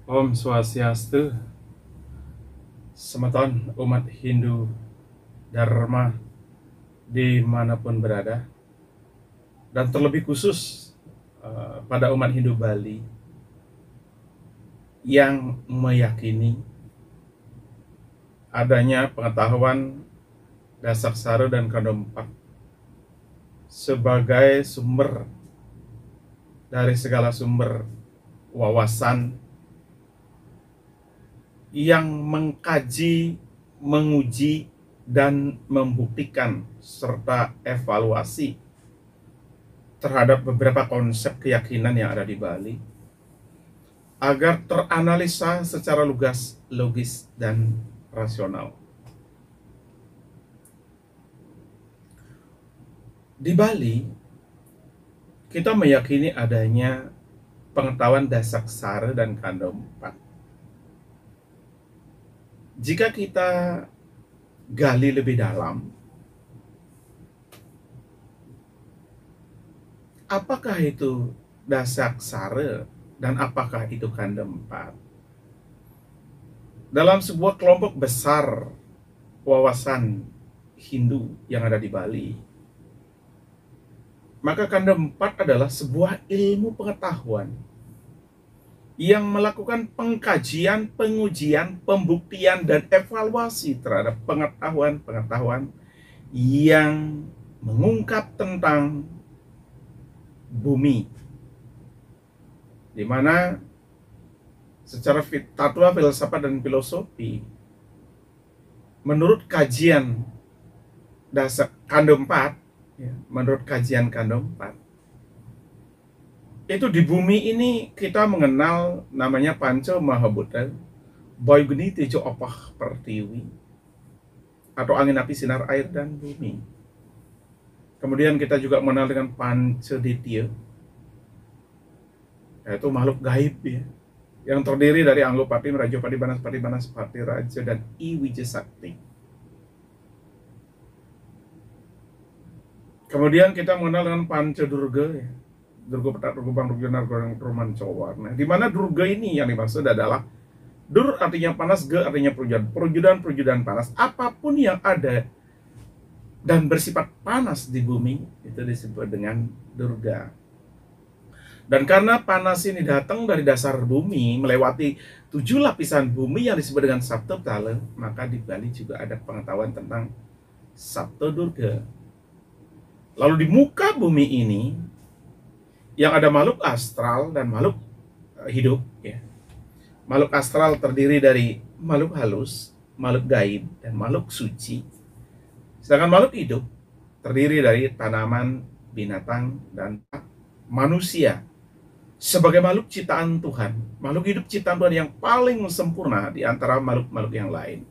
Om Swastiastu, semeton umat Hindu Dharma dimanapun berada, dan terlebih khusus pada umat Hindu Bali yang meyakini adanya pengetahuan Dasaksara dan Kanda 4 sebagai sumber dari segala sumber wawasan yang mengkaji, menguji, dan membuktikan serta evaluasi terhadap beberapa konsep keyakinan yang ada di Bali agar teranalisa secara lugas, logis, dan rasional. Di Bali, kita meyakini adanya pengetahuan Dasaksara dan Kanda 4. Jika kita gali lebih dalam, apakah itu Dasaksara dan apakah itu Kanda 4? Dalam sebuah kelompok besar wawasan Hindu yang ada di Bali, maka Kanda 4 adalah sebuah ilmu pengetahuan yang melakukan pengkajian, pengujian, pembuktian, dan evaluasi terhadap pengetahuan-pengetahuan yang mengungkap tentang bumi, di mana secara tatwa, filsafat, dan filosofi, menurut kajian dasar Kanda 4, menurut kajian Kanda 4, itu di bumi ini kita mengenal namanya Panca Mahabhuta, Bayugni Tejo Opah Pertiwi, atau angin, api, sinar, air, dan bumi. Kemudian kita juga mengenal dengan Pancaditya, yaitu makhluk gaib ya, yang terdiri dari Anglopati, Rajopati, Banaspati, Banaspati Raja, dan I Wijaya Sakti. Kemudian kita mengenal dengan Pancadurga ya, Durga Petak, Durga Bang, Durga Narga, Durga Mancowarna. Di mana Durga ini yang dimaksud adalah Dur artinya panas, Ge artinya perwujudan panas. Apapun yang ada dan bersifat panas di bumi itu disebut dengan Durga. Dan karena panas ini datang dari dasar bumi, melewati 7 lapisan bumi yang disebut dengan Sapta Tala, maka di Bali juga ada pengetahuan tentang Sapta Durga. Lalu di muka bumi ini yang ada makhluk astral dan makhluk hidup ya. Makhluk astral terdiri dari makhluk halus, makhluk gaib, dan makhluk suci. Sedangkan makhluk hidup terdiri dari tanaman, binatang, dan manusia sebagai makhluk ciptaan Tuhan. Makhluk hidup ciptaan Tuhan yang paling sempurna di antara makhluk-makhluk yang lain.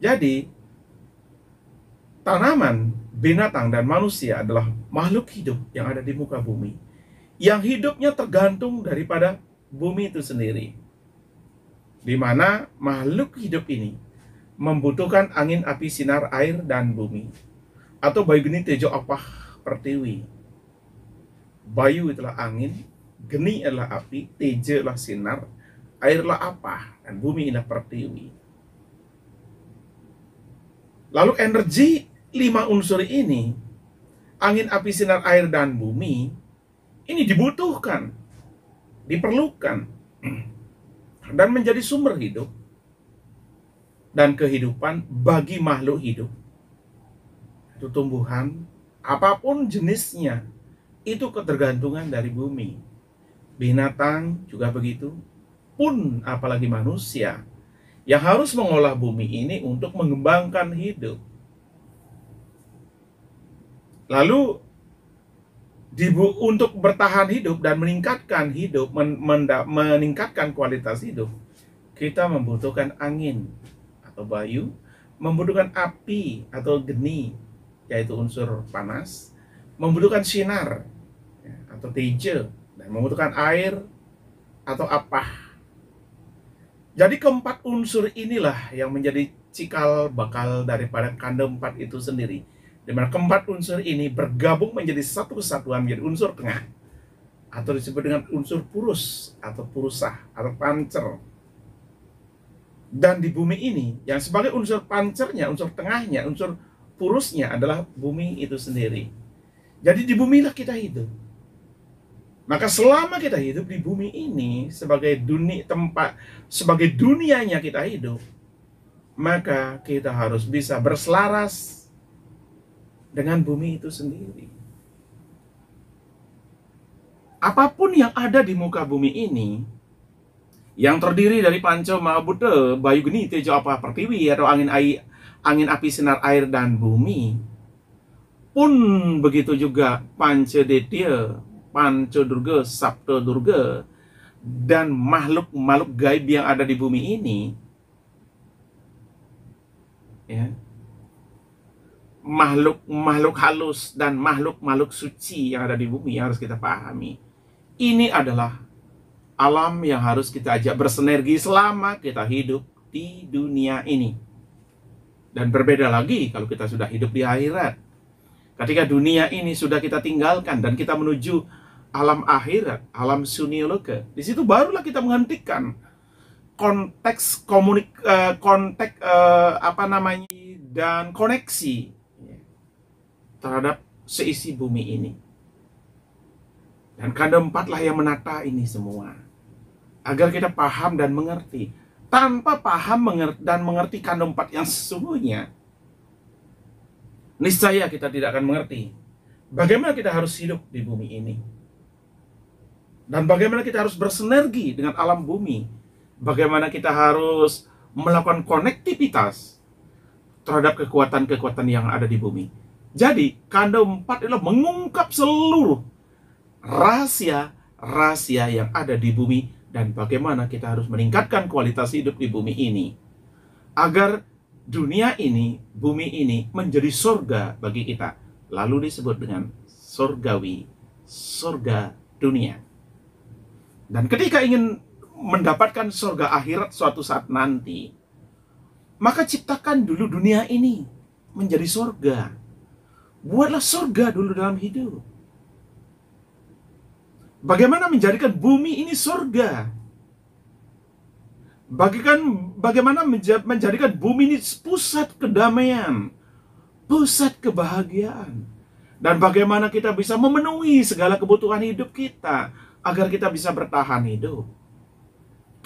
Jadi tanaman, binatang, dan manusia adalah makhluk hidup yang ada di muka bumi, yang hidupnya tergantung daripada bumi itu sendiri, di mana makhluk hidup ini membutuhkan angin, api, sinar, air, dan bumi, atau Bayugni Tejo Opah Pertiwi. Bayu itulah angin, Geni adalah api, Teja adalah sinar, air adalah apa, dan bumi adalah pertiwi. Lalu energi 5 unsur ini, angin, api, sinar, air, dan bumi, ini dibutuhkan, diperlukan, dan menjadi sumber hidup dan kehidupan bagi makhluk hidup. Itu tumbuhan, apapun jenisnya, itu ketergantungan dari bumi. Binatang juga begitu, pun apalagi manusia yang harus mengolah bumi ini untuk mengembangkan hidup. Lalu untuk bertahan hidup dan meningkatkan hidup, meningkatkan kualitas hidup, kita membutuhkan angin atau bayu, membutuhkan api atau geni, yaitu unsur panas, membutuhkan sinar atau teja, dan membutuhkan air atau apa. Jadi keempat unsur inilah yang menjadi cikal bakal daripada Kanda 4 itu sendiri, di mana keempat unsur ini bergabung menjadi satu kesatuan, menjadi unsur tengah, atau disebut dengan unsur purus atau purusah atau pancer. Dan di bumi ini, yang sebagai unsur pancernya, unsur tengahnya, unsur purusnya adalah bumi itu sendiri. Jadi di bumilah kita hidup. Maka selama kita hidup di bumi ini sebagai dunia tempat, sebagai dunianya kita hidup, maka kita harus bisa berselaras dengan bumi itu sendiri. Apapun yang ada di muka bumi ini, yang terdiri dari panca mahabhuta, bayu geni, tejo apa pertiwi, atau angin api sinar air dan bumi, pun begitu juga panca detya, panca durga, sabta durga, dan makhluk-makhluk gaib yang ada di bumi ini, ya, makhluk-makhluk halus dan makhluk-makhluk suci yang ada di bumi yang harus kita pahami. Ini adalah alam yang harus kita ajak bersinergi selama kita hidup di dunia ini. Dan berbeda lagi kalau kita sudah hidup di akhirat. Ketika dunia ini sudah kita tinggalkan dan kita menuju alam akhirat, alam sunyaloka, di situ barulah kita menghentikan konteks dan koneksi terhadap seisi bumi ini. Dan kanda 4 lah yang menata ini semua, agar kita paham dan mengerti. Tanpa paham dan mengerti kanda 4 yang sesungguhnya, niscaya kita tidak akan mengerti bagaimana kita harus hidup di bumi ini, dan bagaimana kita harus bersinergi dengan alam bumi, bagaimana kita harus melakukan konektivitas terhadap kekuatan-kekuatan yang ada di bumi. Jadi kanda 4 adalah mengungkap seluruh rahasia yang ada di bumi, dan bagaimana kita harus meningkatkan kualitas hidup di bumi ini agar dunia ini, bumi ini menjadi surga bagi kita. Lalu disebut dengan surgawi, surga dunia. Dan ketika ingin mendapatkan surga akhirat suatu saat nanti, maka ciptakan dulu dunia ini menjadi surga. Buatlah surga dulu dalam hidup. Bagaimana menjadikan bumi ini surga? Bagaimana menjadikan bumi ini pusat kedamaian, pusat kebahagiaan, dan bagaimana kita bisa memenuhi segala kebutuhan hidup kita agar kita bisa bertahan hidup.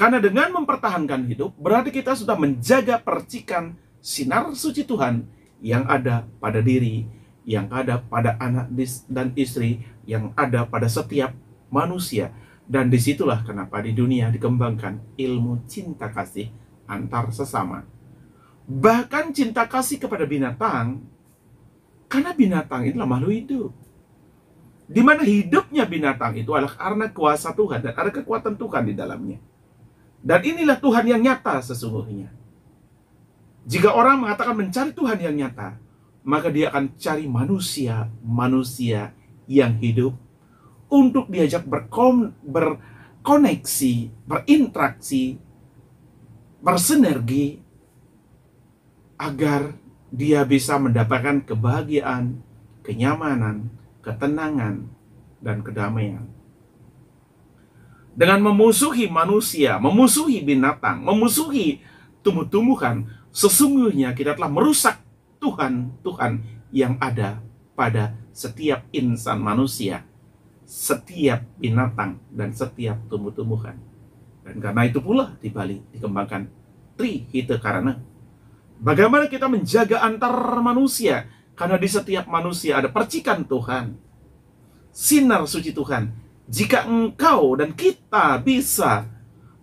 Karena dengan mempertahankan hidup berarti kita sudah menjaga percikan sinar suci Tuhan yang ada pada diri, yang ada pada anak dan istri, yang ada pada setiap manusia. Dan disitulah kenapa di dunia dikembangkan ilmu cinta kasih antar sesama. Bahkan cinta kasih kepada binatang, karena binatang itulah makhluk hidup, di mana hidupnya binatang itu adalah karena kuasa Tuhan dan ada kekuatan Tuhan di dalamnya. Dan inilah Tuhan yang nyata sesungguhnya. Jika orang mengatakan mencari Tuhan yang nyata, maka dia akan cari manusia yang hidup untuk diajak berkoneksi, berinteraksi, bersinergi, agar dia bisa mendapatkan kebahagiaan, kenyamanan, ketenangan, dan kedamaian. Dengan memusuhi manusia, memusuhi binatang, memusuhi tumbuh-tumbuhan, sesungguhnya kita telah merusak Tuhan yang ada pada setiap insan manusia, setiap binatang, dan setiap tumbuh-tumbuhan. Dan karena itu pula di Bali dikembangkan Trihita Karana. Bagaimana kita menjaga antar manusia, karena di setiap manusia ada percikan Tuhan, sinar suci Tuhan. Jika engkau dan kita bisa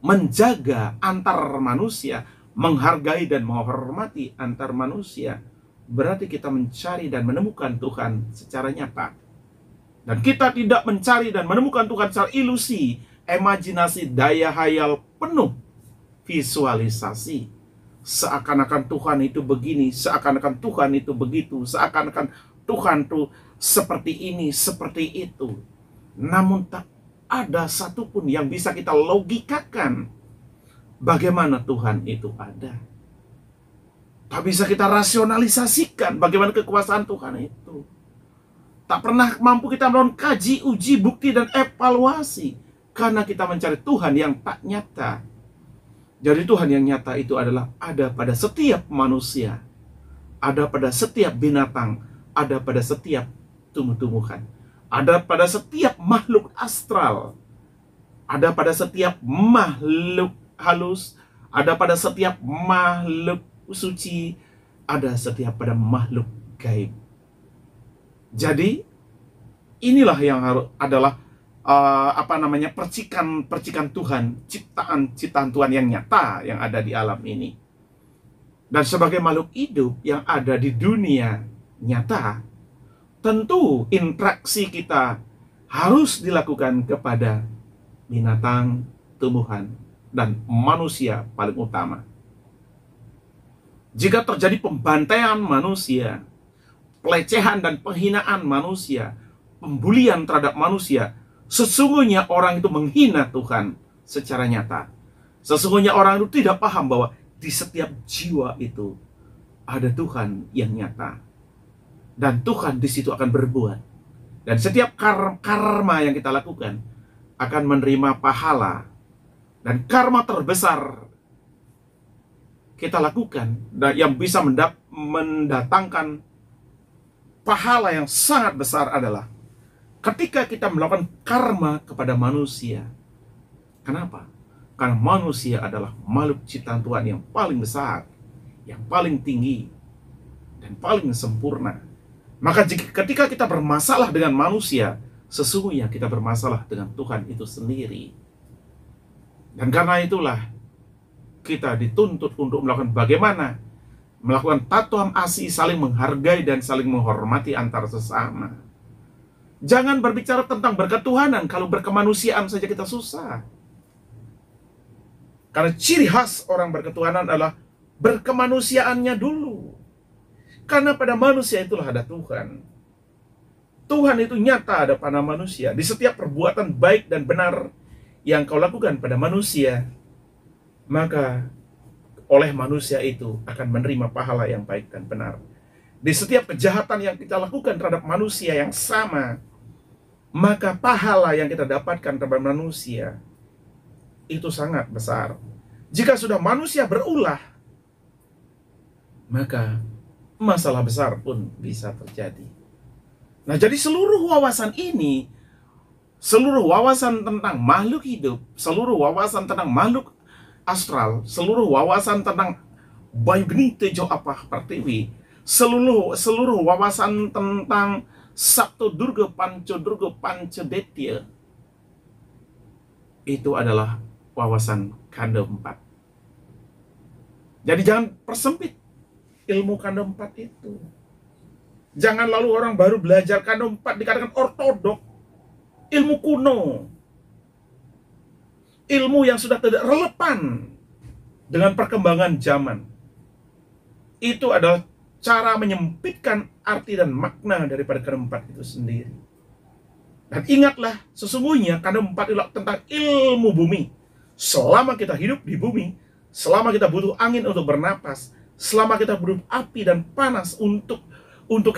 menjaga antar manusia, menghargai dan menghormati antar manusia, berarti kita mencari dan menemukan Tuhan secara nyata. Dan kita tidak mencari dan menemukan Tuhan secara ilusi, imajinasi, daya hayal penuh visualisasi. Seakan-akan Tuhan itu begini, seakan-akan Tuhan itu begitu, seakan-akan Tuhan itu seperti ini, seperti itu. Namun tak ada satupun yang bisa kita logikakan bagaimana Tuhan itu ada. Tak bisa kita rasionalisasikan bagaimana kekuasaan Tuhan itu. Tak pernah mampu kita melakukan kaji, uji, bukti, dan evaluasi. Karena kita mencari Tuhan yang tak nyata. Jadi Tuhan yang nyata itu adalah ada pada setiap manusia, ada pada setiap binatang, ada pada setiap tumbuh-tumbuhan, ada pada setiap makhluk astral, ada pada setiap makhluk halus, ada pada setiap makhluk suci, ada setiap pada makhluk gaib. Jadi inilah yang adalah percikan Tuhan, ciptaan Tuhan yang nyata yang ada di alam ini. Dan sebagai makhluk hidup yang ada di dunia nyata, tentu interaksi kita harus dilakukan kepada binatang, tumbuhan, dan manusia paling utama. Jika terjadi pembantaian manusia, pelecehan dan penghinaan manusia, pembulian terhadap manusia, sesungguhnya orang itu menghina Tuhan secara nyata. Sesungguhnya orang itu tidak paham bahwa di setiap jiwa itu ada Tuhan yang nyata. Dan Tuhan di situ akan berbuat. Dan setiap karma yang kita lakukan akan menerima pahala. Dan karma terbesar kita lakukan yang bisa mendatangkan pahala yang sangat besar adalah ketika kita melakukan karma kepada manusia. Kenapa? Karena manusia adalah makhluk ciptaan Tuhan yang paling besar, yang paling tinggi, dan paling sempurna. Maka ketika kita bermasalah dengan manusia, sesungguhnya kita bermasalah dengan Tuhan itu sendiri. Dan karena itulah kita dituntut untuk melakukan tatuam asih, saling menghargai dan saling menghormati antar sesama. Jangan berbicara tentang berketuhanan kalau berkemanusiaan saja kita susah. Karena ciri khas orang berketuhanan adalah berkemanusiaannya dulu. Karena pada manusia itulah ada Tuhan. Tuhan itu nyata ada pada manusia. Di setiap perbuatan baik dan benar yang kau lakukan pada manusia, maka oleh manusia itu akan menerima pahala yang baik dan benar. Di setiap kejahatan yang kita lakukan terhadap manusia yang sama, maka pahala yang kita dapatkan terhadap manusia itu sangat besar. Jika sudah manusia berulah, maka masalah besar pun bisa terjadi. Nah, jadi seluruh wawasan ini, seluruh wawasan tentang makhluk hidup, seluruh wawasan tentang makhluk astral, seluruh wawasan tentang Bayu Tejo Apa Pertiwi, seluruh wawasan tentang Sabto Durga Panco Durga Pancadetya, itu adalah wawasan kanda 4. Jadi jangan persempit ilmu kanda 4 itu. Jangan lalu orang baru belajar kanda 4 dikatakan ortodok, ilmu kuno, ilmu yang sudah tidak relevan dengan perkembangan zaman. Itu adalah cara menyempitkan arti dan makna daripada kanda 4 itu sendiri. Dan ingatlah, sesungguhnya kanda 4 adalah tentang ilmu bumi. Selama kita hidup di bumi, selama kita butuh angin untuk bernapas, selama kita butuh api dan panas untuk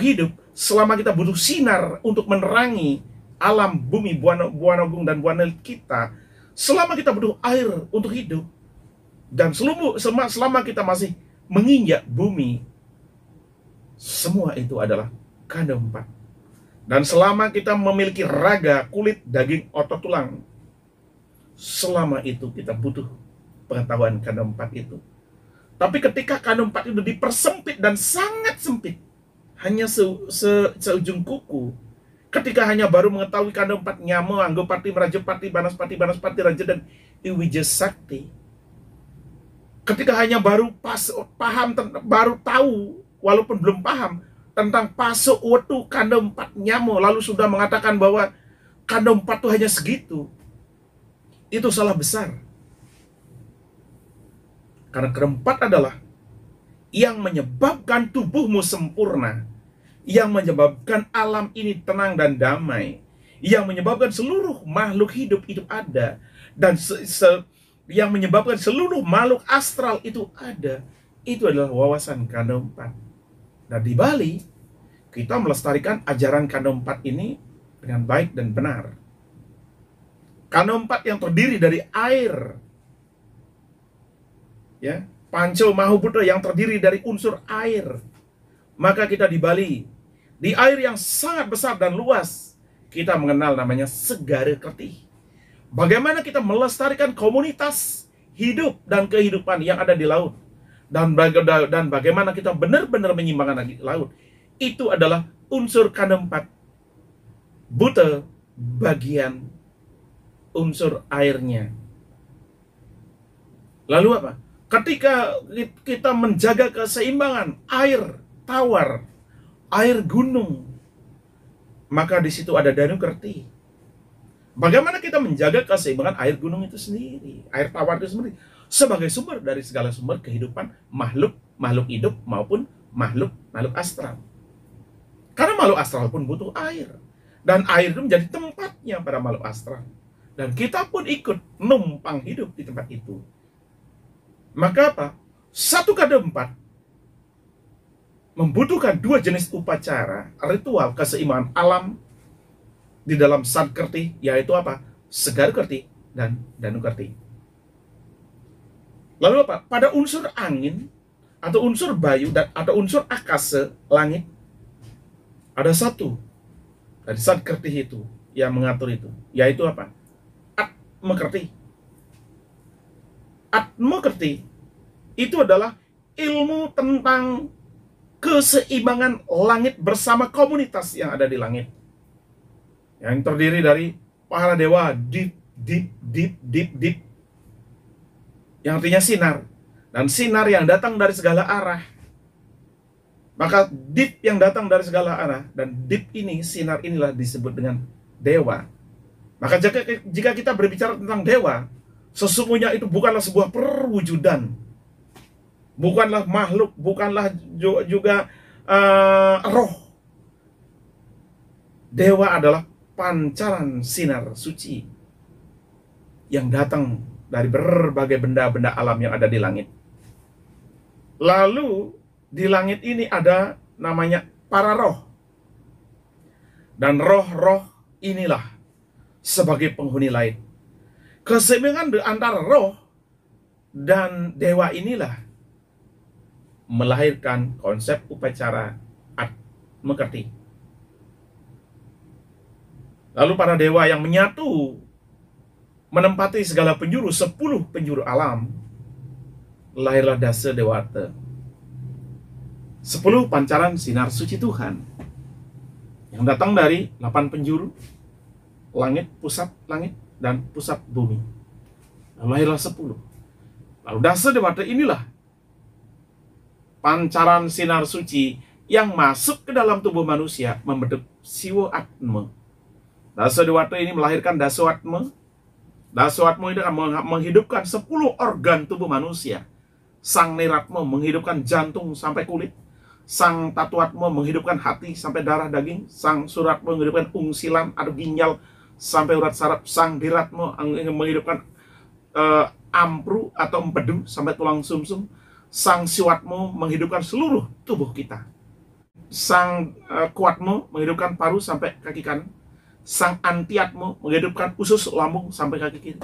hidup, selama kita butuh sinar untuk menerangi alam bumi, buana bung dan buana kita, selama kita butuh air untuk hidup, dan selama kita masih menginjak bumi, semua itu adalah kanda 4. Dan selama kita memiliki raga, kulit, daging, otot, tulang, selama itu kita butuh pengetahuan kanda 4 itu. Tapi ketika kanda 4 itu dipersempit dan sangat sempit, hanya seujung kuku, ketika hanya baru mengetahui kanda 4 Nyama, Anggapati, Merajapati, Banaspati, Raja, dan Iwija Sakti, ketika hanya baru baru tahu, walaupun belum paham tentang pasuk wetu kanda 4 Nyamo, lalu sudah mengatakan bahwa kanda 4 itu hanya segitu, itu salah besar. Karena keempat adalah yang menyebabkan tubuhmu sempurna, yang menyebabkan alam ini tenang dan damai, yang menyebabkan seluruh makhluk hidup itu ada, dan yang menyebabkan seluruh makhluk astral itu ada. Itu adalah wawasan kanda 4. Nah, di Bali, kita melestarikan ajaran K4 ini dengan baik dan benar. K4 yang terdiri dari air, ya, Panco Mahu Buddha yang terdiri dari unsur air. Maka kita di Bali, di air yang sangat besar dan luas, kita mengenal namanya Segara Kerti. Bagaimana kita melestarikan komunitas hidup dan kehidupan yang ada di laut, dan bagaimana kita benar-benar menyimbangkan laut. Itu adalah unsur K4 Buddha bagian unsur airnya. Lalu apa? Ketika kita menjaga keseimbangan air tawar, air gunung, maka di situ ada Danu Kerti. Bagaimana kita menjaga keseimbangan air gunung itu sendiri, air tawar itu sendiri, sebagai sumber dari segala sumber kehidupan makhluk hidup maupun makhluk astral. Karena makhluk astral pun butuh air, dan air itu menjadi tempatnya pada makhluk astral, dan kita pun ikut numpang hidup di tempat itu. Maka apa? Satu K4 membutuhkan dua jenis upacara ritual keseimbangan alam di dalam Sadkerti, yaitu apa? Segara Kerti dan Danu Kerti. Lalu apa? Pada unsur angin atau unsur bayu atau unsur akasa langit, ada satu dari Sadkerti itu yang mengatur itu, yaitu apa? Atmakerti. Atmakerti itu adalah ilmu tentang keseimbangan langit bersama komunitas yang ada di langit, yang terdiri dari para dewa deep, yang artinya sinar, dan sinar yang datang dari segala arah. Maka deep yang datang dari segala arah, dan deep ini, sinar inilah disebut dengan dewa. Maka jika kita berbicara tentang dewa, sesungguhnya itu bukanlah sebuah perwujudan, bukanlah makhluk, bukanlah juga roh. Dewa adalah pancaran sinar suci yang datang dari berbagai benda-benda alam yang ada di langit. Lalu di langit ini ada namanya para roh, dan roh-roh inilah sebagai penghuni langit. Keseimbangan di antara roh dan dewa inilah melahirkan konsep upacara Atmakerti. Lalu para dewa yang menyatu menempati segala penjuru, 10 penjuru alam, lahirlah Dasa Dewata, 10 pancaran sinar suci Tuhan yang datang dari 8 penjuru langit, pusat langit dan pusat bumi. Lalu lahirlah 10. Lalu Dasa Dewata inilah pancaran sinar suci yang masuk ke dalam tubuh manusia membentuk Siwa Atma. Dasa Dewata ini melahirkan Dasawatma. Dasawatma itu akan menghidupkan 10 organ tubuh manusia. Sang Niratma menghidupkan jantung sampai kulit. Sang Tatuatma menghidupkan hati sampai darah daging. Sang Suratma menghidupkan ungsilan atau ginjal sampai urat saraf. Sang Diratma menghidupkan ampru atau empedu sampai tulang sumsum. Sang Siwatma menghidupkan seluruh tubuh kita. Sang Kuatma menghidupkan paru sampai kaki kanan. Sang Antiatma menghidupkan usus lambung sampai kaki kiri.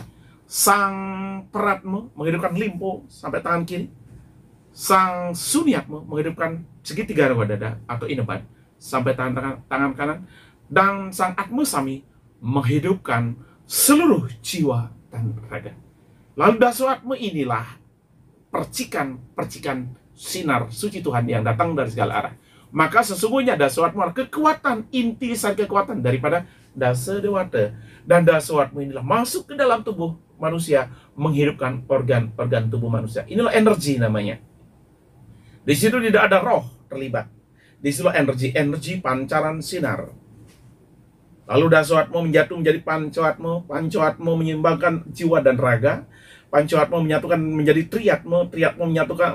Sang Peratma menghidupkan limpo sampai tangan kiri. Sang Sunyatma menghidupkan segitiga rawa dada atau ineban sampai tangan kanan. Dan Sang Atma Sami menghidupkan seluruh jiwa dan raga. Lalu Dasawatma inilah percikan sinar suci Tuhan yang datang dari segala arah. Maka sesungguhnya Dasawatma kekuatan inti besar kekuatan daripada Dasa Dewata, dan Dasawatma inilah masuk ke dalam tubuh manusia menghidupkan organ-organ tubuh manusia. Inilah energi namanya. Di situ tidak ada roh terlibat. Di situ energi pancaran sinar. Lalu Dasawatma menjatuh menjadi Pancoatma. Pancoatma menyimbangkan jiwa dan raga. Pancoatma menyatukan menjadi Triyatma. Triyatma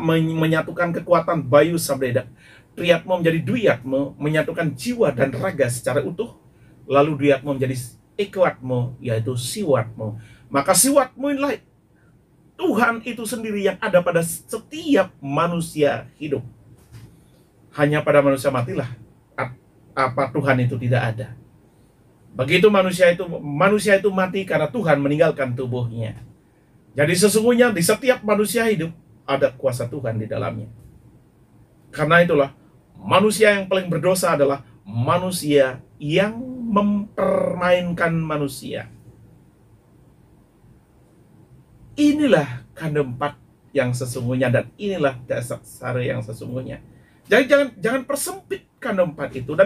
menyatukan kekuatan Bayu Sabdeda. Triyatma menjadi Duyatma, menyatukan jiwa dan raga secara utuh. Lalu Duyatma menjadi Ekawatma, yaitu Siwatma. Maka Siwatma inilah Tuhan itu sendiri yang ada pada setiap manusia hidup. Hanya pada manusia matilah apa Tuhan itu tidak ada. Begitu manusia itu mati karena Tuhan meninggalkan tubuhnya. Jadi sesungguhnya di setiap manusia hidup ada kuasa Tuhan di dalamnya. Karena itulah manusia yang paling berdosa adalah manusia yang mempermainkan manusia. Inilah keempat yang sesungguhnya, dan inilah dasar sara yang sesungguhnya. Jadi jangan persempit keempat itu, dan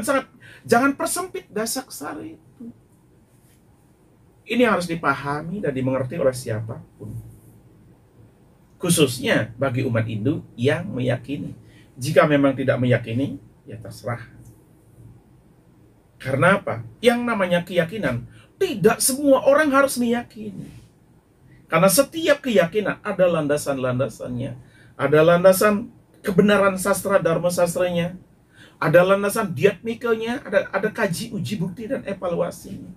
jangan persempit dasar sara itu. Ini harus dipahami dan dimengerti oleh siapapun, khususnya bagi umat Hindu yang meyakini. Jika memang tidak meyakini, ya terserah. Karena apa? Yang namanya keyakinan, tidak semua orang harus meyakini. Karena setiap keyakinan ada landasan-landasannya. Ada landasan kebenaran sastra, dharma sastranya. Ada landasan diatmikanya, ada kaji, uji, bukti, dan evaluasinya.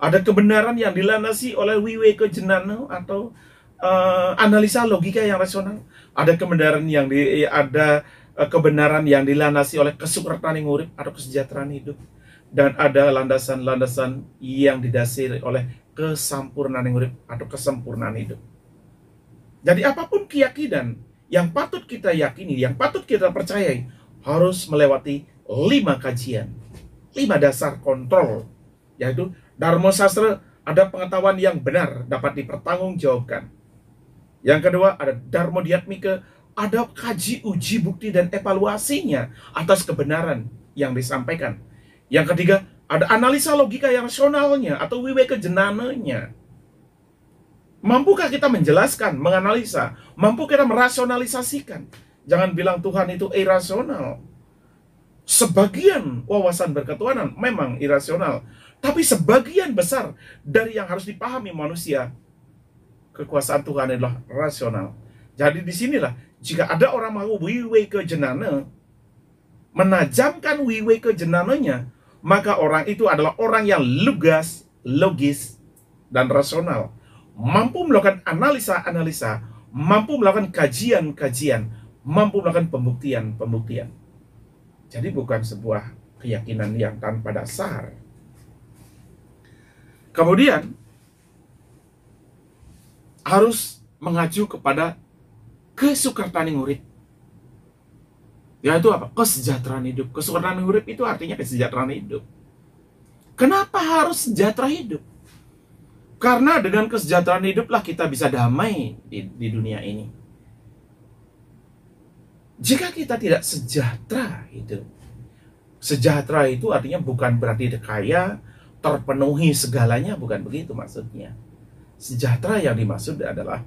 Ada kebenaran yang dilandasi oleh Wiweka Jenana atau analisa logika yang rasional. Ada kebenaran yang dilandasi oleh kesukertaning urip atau kesejahteraan hidup. Dan ada landasan-landasan yang didasari oleh kesampurnaan urip atau kesempurnaan hidup. Jadi apapun keyakinan yang patut kita yakini, yang patut kita percayai, harus melewati 5 kajian, 5 dasar kontrol, yaitu Dharma Sastra, ada pengetahuan yang benar dapat dipertanggungjawabkan. Yang kedua, ada Dharma Diatmika, ada kaji, uji, bukti, dan evaluasinya atas kebenaran yang disampaikan. Yang ketiga, ada analisa logika yang rasionalnya atau Wiweka Jenananya. Mampukah kita menjelaskan, menganalisa? Mampu kita merasionalisasikan? Jangan bilang Tuhan itu irasional. Sebagian wawasan berketuhanan memang irasional, tapi sebagian besar dari yang harus dipahami manusia, kekuasaan Tuhan adalah rasional. Jadi disinilah, jika ada orang mau Wiweka Jenana, menajamkan Wiweka Jenananya, maka orang itu adalah orang yang lugas, logis, dan rasional. Mampu melakukan analisa-analisa, mampu melakukan kajian-kajian, mampu melakukan pembuktian-pembuktian. Jadi bukan sebuah keyakinan yang tanpa dasar. Kemudian, harus mengacu kepada kesukertaning urip. Yaitu apa? Kesejahteraan hidup. Kesukertaning urip itu artinya kesejahteraan hidup. Kenapa harus sejahtera hidup? Karena dengan kesejahteraan hiduplah kita bisa damai di dunia ini. Jika kita tidak sejahtera hidup, sejahtera itu artinya bukan berarti kaya, terpenuhi segalanya, bukan begitu maksudnya. Sejahtera yang dimaksud adalah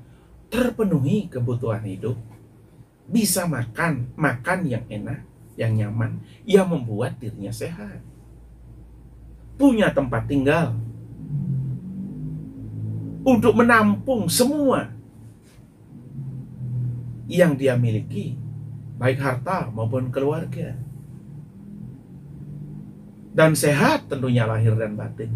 terpenuhi kebutuhan hidup, bisa makan yang enak, yang nyaman, yang membuat dirinya sehat, punya tempat tinggal untuk menampung semua yang dia miliki, baik harta maupun keluarga, dan sehat tentunya lahir dan batin.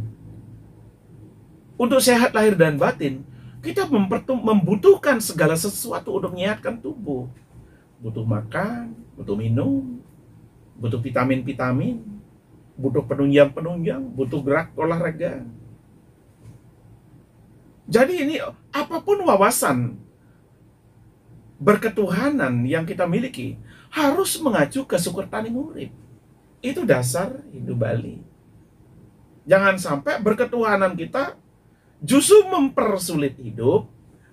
Untuk sehat lahir dan batin, kita membutuhkan segala sesuatu untuk menyehatkan tubuh. Butuh makan, butuh minum, butuh vitamin-vitamin, butuh penunjang-penunjang, butuh gerak olahraga. Jadi ini apapun wawasan berketuhanan yang kita miliki harus mengacu ke sukertaning urip. Itu dasar Hindu Bali. Jangan sampai berketuhanan kita justru mempersulit hidup,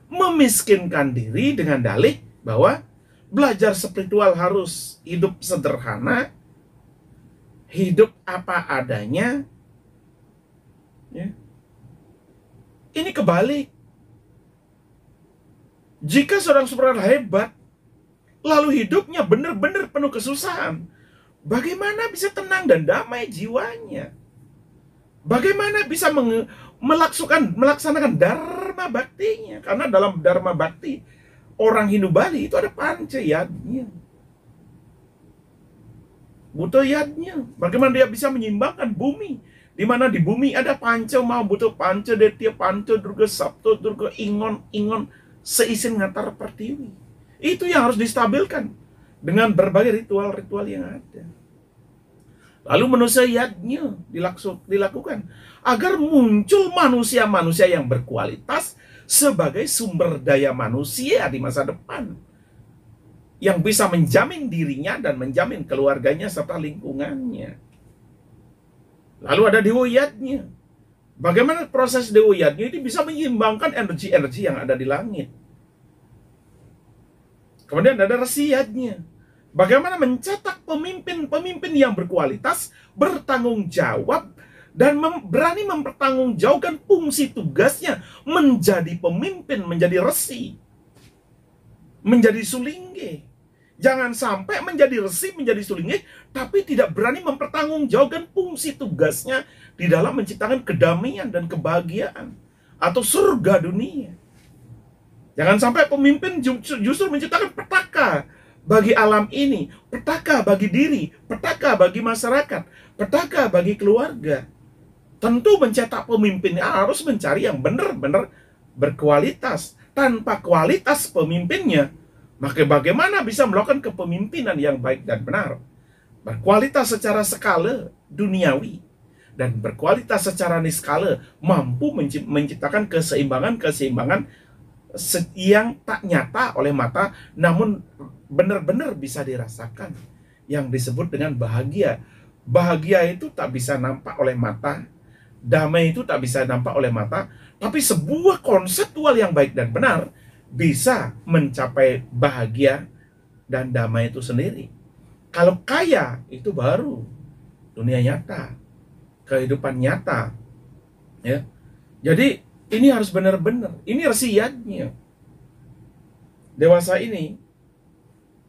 memiskinkan diri dengan dalih bahwa belajar spiritual harus hidup sederhana, hidup apa adanya. Ya. Ini kebalik. Jika seorang supernatural hebat, lalu hidupnya benar-benar penuh kesusahan, bagaimana bisa tenang dan damai jiwanya? Bagaimana bisa melaksanakan dharma baktinya? Karena dalam dharma bakti orang Hindu Bali itu ada panca yadnya, butuh yadnya. Bagaimana dia bisa menyeimbangkan bumi, di mana di bumi ada panca mau, butuh panca detya, panca durga, sabto durga, ingon seisin ngatar pertiwi. Itu yang harus distabilkan dengan berbagai ritual-ritual yang ada. Lalu manusianya dilakukan agar muncul manusia-manusia yang berkualitas sebagai sumber daya manusia di masa depan, yang bisa menjamin dirinya dan menjamin keluarganya serta lingkungannya. Lalu ada dewoyatnya. Bagaimana proses dewoyatnya ini bisa menyeimbangkan energi-energi yang ada di langit. Kemudian ada resiyatnya. Bagaimana mencetak pemimpin-pemimpin yang berkualitas, bertanggung jawab, dan berani mempertanggungjawabkan fungsi tugasnya menjadi pemimpin, menjadi resi, menjadi sulingge. Jangan sampai menjadi resi, menjadi sulingge, tapi tidak berani mempertanggungjawabkan fungsi tugasnya di dalam menciptakan kedamaian dan kebahagiaan atau surga dunia. Jangan sampai pemimpin justru menciptakan petaka bagi alam ini, petaka bagi diri, petaka bagi masyarakat, petaka bagi keluarga. Tentu mencetak pemimpin harus mencari yang benar-benar berkualitas. Tanpa kualitas pemimpinnya, maka bagaimana bisa melakukan kepemimpinan yang baik dan benar? Berkualitas secara skala duniawi dan berkualitas secara niskala, mampu menciptakan keseimbangan yang tak nyata oleh mata, namun benar-benar bisa dirasakan, yang disebut dengan bahagia. Bahagia itu tak bisa nampak oleh mata, damai itu tak bisa nampak oleh mata, tapi sebuah konseptual yang baik dan benar bisa mencapai bahagia dan damai itu sendiri. Kalau kaya itu baru dunia nyata, kehidupan nyata, ya. Jadi ini harus benar-benar, ini resiyatnya. Dewasa ini,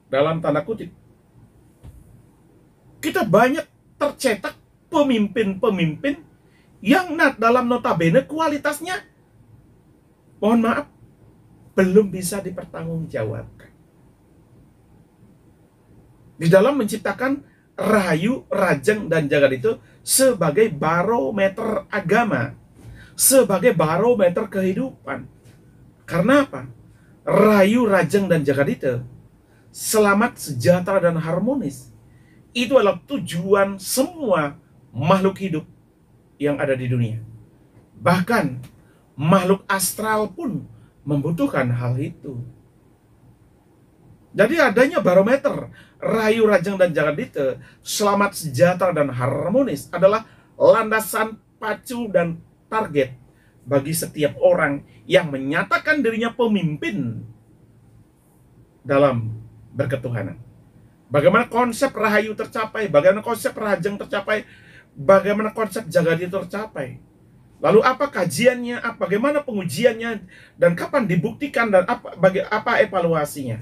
dalam tanda kutip, kita banyak tercetak pemimpin-pemimpin yang dalam notabene kualitasnya, mohon maaf, belum bisa dipertanggungjawabkan. Di dalam menciptakan rahayu, rajeng, dan jagat itu sebagai barometer agama, sebagai barometer kehidupan. Karena apa? Rahayu, rajeng, dan jagat itu, selamat, sejahtera, dan harmonis, itu adalah tujuan semua makhluk hidup yang ada di dunia. Bahkan makhluk astral pun membutuhkan hal itu. Jadi adanya barometer rahayu, rajeng, dan jagat itu, selamat, sejahtera, dan harmonis adalah landasan pacu dan target bagi setiap orang yang menyatakan dirinya pemimpin dalam berketuhanan. Bagaimana konsep rahayu tercapai, bagaimana konsep rajeng tercapai, bagaimana konsep jagat itu tercapai. Lalu apa kajiannya, bagaimana pengujiannya, dan kapan dibuktikan, dan apa evaluasinya.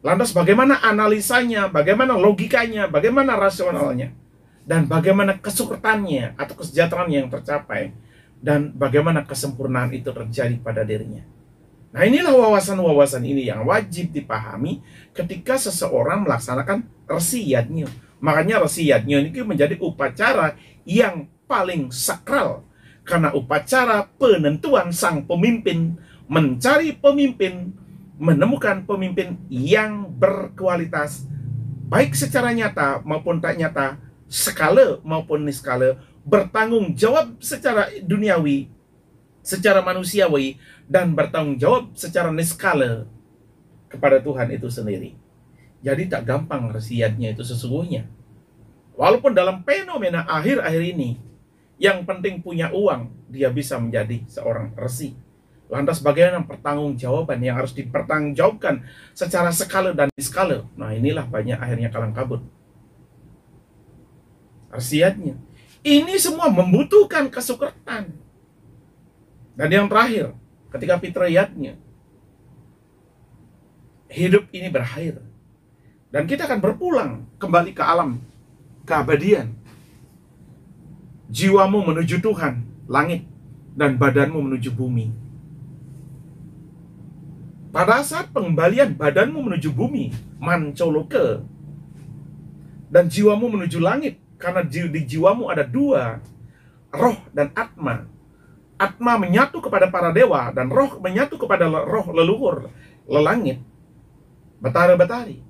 Lantas bagaimana analisanya, bagaimana logikanya, bagaimana rasionalnya, dan bagaimana kesuksesannya atau kesejahteraan yang tercapai, dan bagaimana kesempurnaan itu terjadi pada dirinya. Nah, inilah wawasan-wawasan ini yang wajib dipahami ketika seseorang melaksanakan resiyatnya. Makanya resiyatnya ini menjadi upacara yang paling sakral, karena upacara penentuan sang pemimpin, mencari pemimpin, menemukan pemimpin yang berkualitas, baik secara nyata maupun tak nyata, skala maupun niskala, bertanggung jawab secara duniawi, secara manusiawi, dan bertanggung jawab secara niskala kepada Tuhan itu sendiri. Jadi tak gampang resiyatnya itu sesungguhnya. Walaupun dalam fenomena akhir-akhir ini, yang penting punya uang, dia bisa menjadi seorang resi. Lantas bagaimana pertanggungjawaban yang harus dipertanggungjawabkan secara skala dan niskala? Nah, inilah banyak akhirnya kalang kabut. Resiyatnya. Ini semua membutuhkan kesuksesan. Dan yang terakhir, ketika fitriyatnya, hidup ini berakhir. Dan kita akan berpulang kembali ke alam keabadian. Jiwamu menuju Tuhan, langit, dan badanmu menuju bumi. Pada saat pengembalian badanmu menuju bumi, mancoloke, dan jiwamu menuju langit, karena di jiwamu ada dua, roh dan atma. Atma menyatu kepada para dewa, dan roh menyatu kepada roh leluhur, lelangit, betari-betari.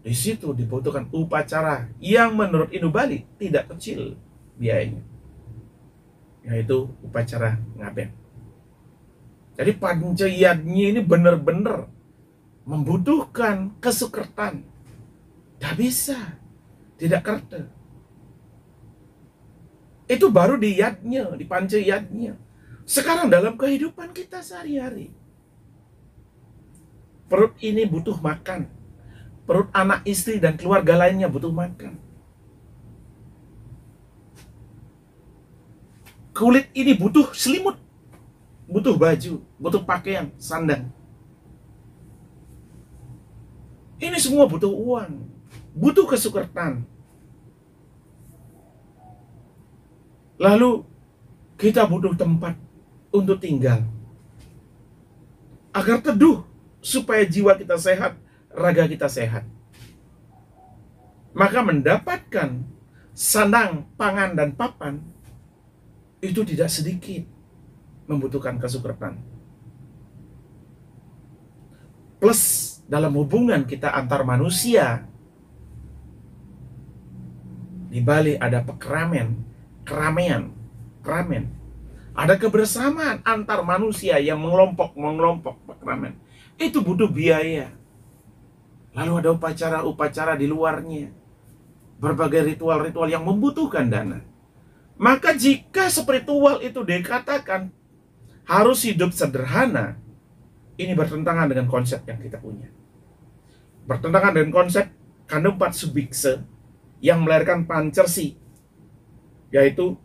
Di situ dibutuhkan upacara yang menurut Inubali tidak kecil biayanya, yaitu upacara ngaben. Jadi pancayadnya ini benar-benar membutuhkan kesukertan. Tidak bisa, tidak kerte. Itu baru di yadnya, di pancayadnya. Sekarang dalam kehidupan kita sehari-hari, perut ini butuh makan. Perut anak istri dan keluarga lainnya butuh makan. Kulit ini butuh selimut, butuh baju, butuh pakaian, sandang. Ini semua butuh uang, butuh kesukertan. Lalu kita butuh tempat untuk tinggal, agar teduh, supaya jiwa kita sehat, raga kita sehat. Maka mendapatkan sandang, pangan, dan papan itu tidak sedikit membutuhkan kesukertan. Plus dalam hubungan kita antar manusia, di Bali ada keramaian. Ada kebersamaan antar manusia yang mengelompok keramaian. Itu butuh biaya. Lalu ada upacara-upacara di luarnya. Berbagai ritual-ritual yang membutuhkan dana. Maka jika spiritual itu dikatakan harus hidup sederhana, ini bertentangan dengan konsep yang kita punya. Bertentangan dengan konsep Kanempat Subikse yang melahirkan Pancersi. Yaitu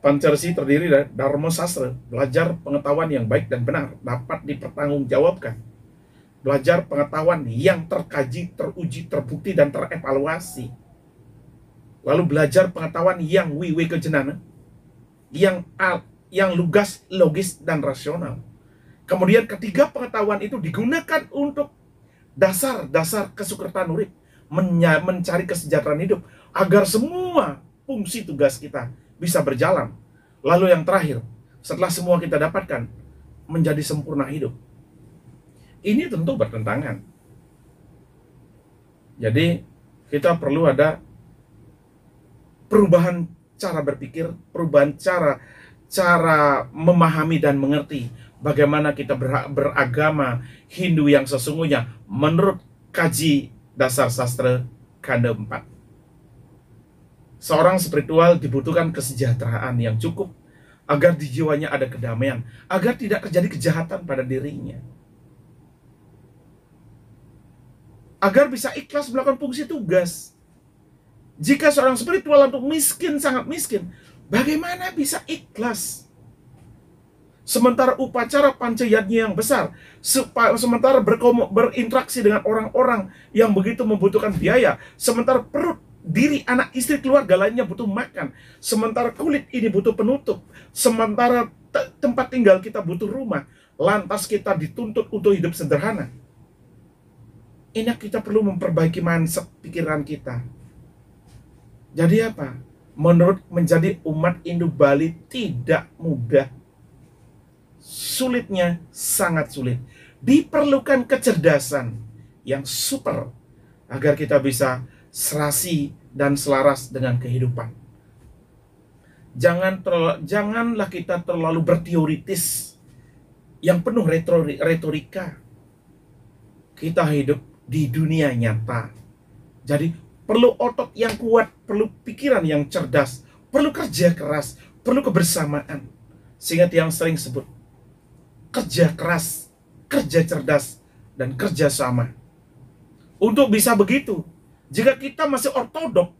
Pancersi terdiri dari Dharma Sastra, belajar pengetahuan yang baik dan benar, dapat dipertanggungjawabkan. Belajar pengetahuan yang terkaji, teruji, terbukti, dan terevaluasi. Lalu belajar pengetahuan yang wiwekejenana, yang lugas, logis, dan rasional. Kemudian ketiga pengetahuan itu digunakan untuk dasar-dasar kesukertan urip, mencari kesejahteraan hidup, agar semua fungsi tugas kita bisa berjalan. Lalu yang terakhir, setelah semua kita dapatkan, menjadi sempurna hidup. Ini tentu bertentangan. Jadi kita perlu ada perubahan cara berpikir, perubahan cara memahami dan mengerti bagaimana kita beragama Hindu yang sesungguhnya menurut kaji dasar sastra Kanda 4. Seorang spiritual dibutuhkan kesejahteraan yang cukup agar di jiwanya ada kedamaian, agar tidak terjadi kejahatan pada dirinya, agar bisa ikhlas melakukan fungsi tugas. Jika seorang spiritual untuk miskin, sangat miskin, bagaimana bisa ikhlas? Sementara upacara pancayadnya yang besar, sementara berinteraksi dengan orang-orang yang begitu membutuhkan biaya, sementara perut, diri, anak, istri, keluarga lainnya butuh makan, sementara kulit ini butuh penutup, sementara tempat tinggal kita butuh rumah, lantas kita dituntut untuk hidup sederhana. Ini kita perlu memperbaiki mindset pikiran kita. Jadi apa? Menurut menjadi umat Hindu-Bali tidak mudah. Sulitnya sangat sulit. Diperlukan kecerdasan yang super agar kita bisa serasi dan selaras dengan kehidupan. Janganlah kita terlalu berteoritis yang penuh retorika. Kita hidup di dunia nyata. Jadi perlu otot yang kuat, perlu pikiran yang cerdas, perlu kerja keras, perlu kebersamaan. Sehingga yang sering sebut kerja keras, kerja cerdas, dan kerja sama. Untuk bisa begitu, jika kita masih ortodok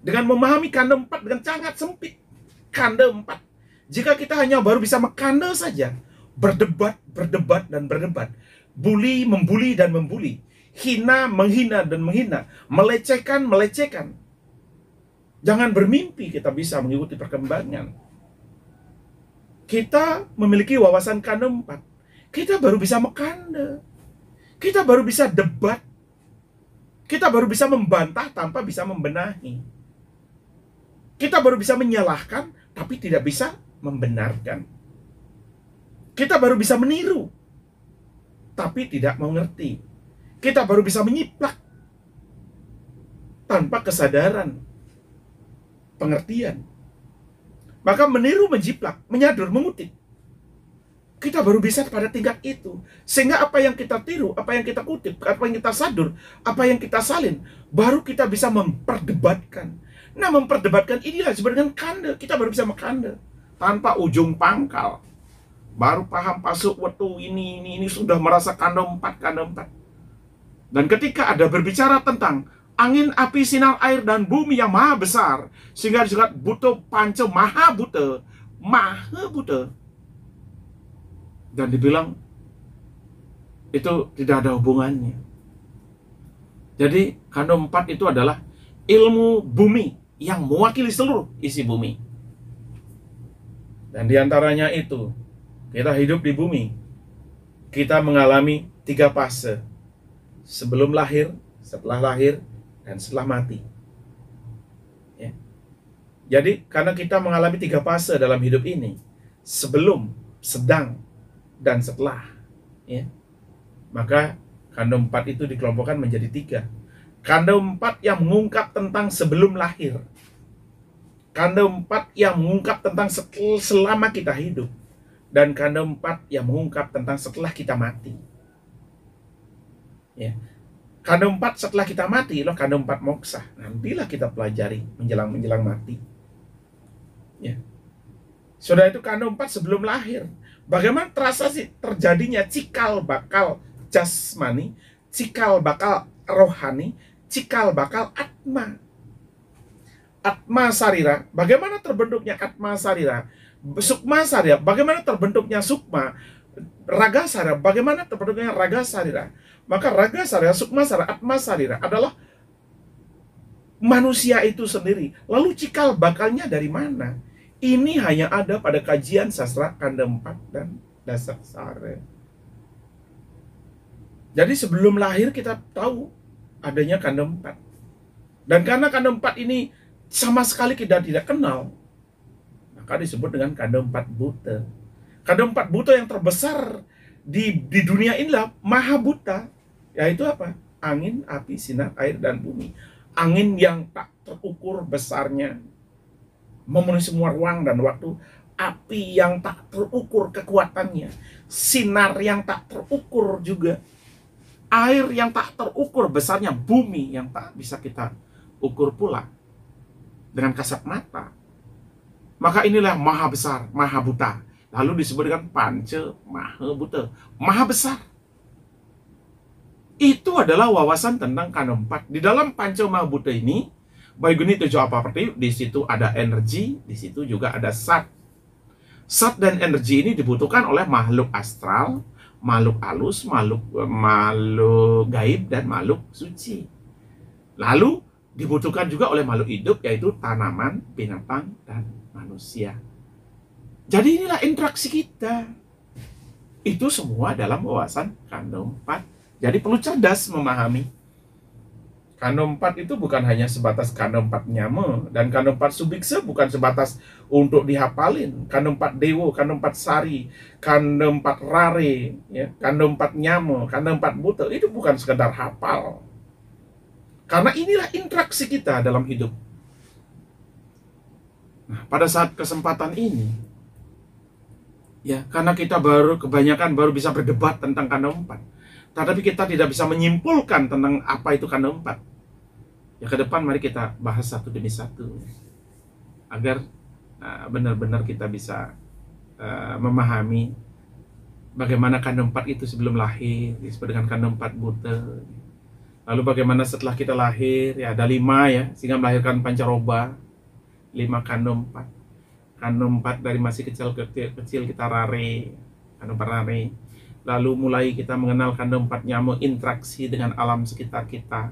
dengan memahami kanda 4 dengan sangat sempit, kanda 4, jika kita hanya baru bisa mekanda saja, berdebat, dan berdebat, membuli dan membuli, hina, menghina dan menghina, melecehkan. Jangan bermimpi kita bisa mengikuti perkembangan. Kita memiliki wawasan kanda 4. Kita baru bisa mekanda. Kita baru bisa debat. Kita baru bisa membantah tanpa bisa membenahi. Kita baru bisa menyalahkan tapi tidak bisa membenarkan. Kita baru bisa meniru tapi tidak mengerti. kita baru bisa menyiplak tanpa kesadaran, pengertian. Maka meniru, menjiplak, menyadur, mengutip, kita baru bisa pada tingkat itu. Sehingga apa yang kita tiru, apa yang kita kutip, apa yang kita sadur, apa yang kita salin, baru kita bisa memperdebatkan. Nah, memperdebatkan inilah sebenarnya kanda. Kita baru bisa mengkanda tanpa ujung pangkal. Baru paham pasuk wetu ini sudah merasa kanda 4. Dan ketika ada berbicara tentang angin, api, sinar, air, dan bumi yang maha besar, sehingga disebut buta panca maha buta, dan dibilang itu tidak ada hubungannya. Jadi kanda 4 itu adalah ilmu bumi yang mewakili seluruh isi bumi. Dan diantaranya itu, kita hidup di bumi, kita mengalami 3 fase: sebelum lahir, setelah lahir, dan setelah mati. Ya. Jadi karena kita mengalami 3 fase dalam hidup ini, sebelum, sedang, dan setelah, ya, maka kanda 4 itu dikelompokkan menjadi 3. Kanda 4 yang mengungkap tentang sebelum lahir, kanda 4 yang mengungkap tentang selama kita hidup, dan kanda 4 yang mengungkap tentang setelah kita mati. Ya. Kanda 4 setelah kita mati, loh, kanda 4 moksa. Nantilah kita pelajari menjelang mati. Ya. Sudah itu kanda 4 sebelum lahir. Bagaimana terasa sih terjadinya cikal bakal jasmani, cikal bakal rohani, cikal bakal atma. Atma sarira, bagaimana terbentuknya atma sarira? Sukma sarira, bagaimana terbentuknya sukma? Raga sarira, bagaimana terbentuknya raga sarira? Maka raga sarira, sukma sarira, atma sarira adalah manusia itu sendiri. Lalu cikal bakalnya dari mana? Ini hanya ada pada kajian sastra kanda 4 dan dasar sare. Jadi sebelum lahir kita tahu adanya kanda 4. Dan karena kanda 4 ini sama sekali kita tidak kenal, maka disebut dengan kanda 4 buta. Kanda 4 buta yang terbesar di dunia inilah maha buta. Yaitu apa? Angin, api, sinar, air, dan bumi. Angin yang tak terukur besarnya, memenuhi semua ruang dan waktu. Api yang tak terukur kekuatannya, sinar yang tak terukur juga, air yang tak terukur besarnya, bumi yang tak bisa kita ukur pula dengan kasat mata. Maka inilah maha besar, maha buta. Lalu disebut dengan panca maha buta, maha besar. Itu adalah wawasan tentang kanda 4. Di dalam panca maha buta ini, Baiguni 7 apaperti, di situ ada energi, di situ juga ada sat. Sat dan energi ini dibutuhkan oleh makhluk astral, makhluk halus, makhluk gaib, dan makhluk suci. Lalu dibutuhkan juga oleh makhluk hidup, yaitu tanaman, binatang, dan manusia. Jadi inilah interaksi kita. Itu semua dalam wawasan kanda 4. Jadi perlu cerdas memahami. Kanda 4 itu bukan hanya sebatas kanda 4 nyama, dan kanda 4 subiksa bukan sebatas untuk dihafalin. Kanda 4 dewa, kanda 4 sari, kanda 4 rare, ya, kanda 4 nyama, kanda 4 buta, itu bukan sekedar hafal. Karena inilah interaksi kita dalam hidup. Nah, pada saat kesempatan ini, ya, karena kita kebanyakan baru bisa berdebat tentang kanda 4, tetapi kita tidak bisa menyimpulkan tentang apa itu kanda 4. Ya, ke depan mari kita bahas satu demi satu, agar benar-benar kita bisa memahami bagaimana kanda 4 itu sebelum lahir, disebut dengan kanda 4 buta. Lalu bagaimana setelah kita lahir, ya ada 5 ya, sehingga melahirkan pancaroba, 5 kanda 4. Kanda 4 dari masih kecil kita rare, kanda 4 rare. Lalu mulai kita mengenal kanda 4 nyamuk, interaksi dengan alam sekitar kita.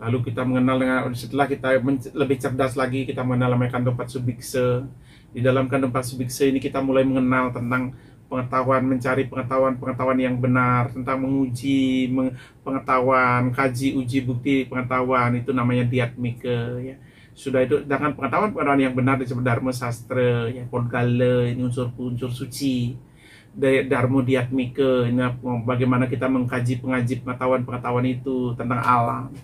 Lalu kita mengenal setelah kita lebih cerdas lagi, kita mengenal namanya kanda 4 subiksa. Di dalam kanda 4 subiksa ini kita mulai mengenal tentang pengetahuan, mencari pengetahuan yang benar, tentang menguji pengetahuan, kaji, uji, bukti pengetahuan, itu namanya diatmika, ya. Sudah itu, dengan pengetahuan yang benar disebut dharma sastra, ya, podgala, ini unsur suci. Darmo Diatmike, bagaimana kita mengkaji pengetahuan-pengetahuan itu tentang alam.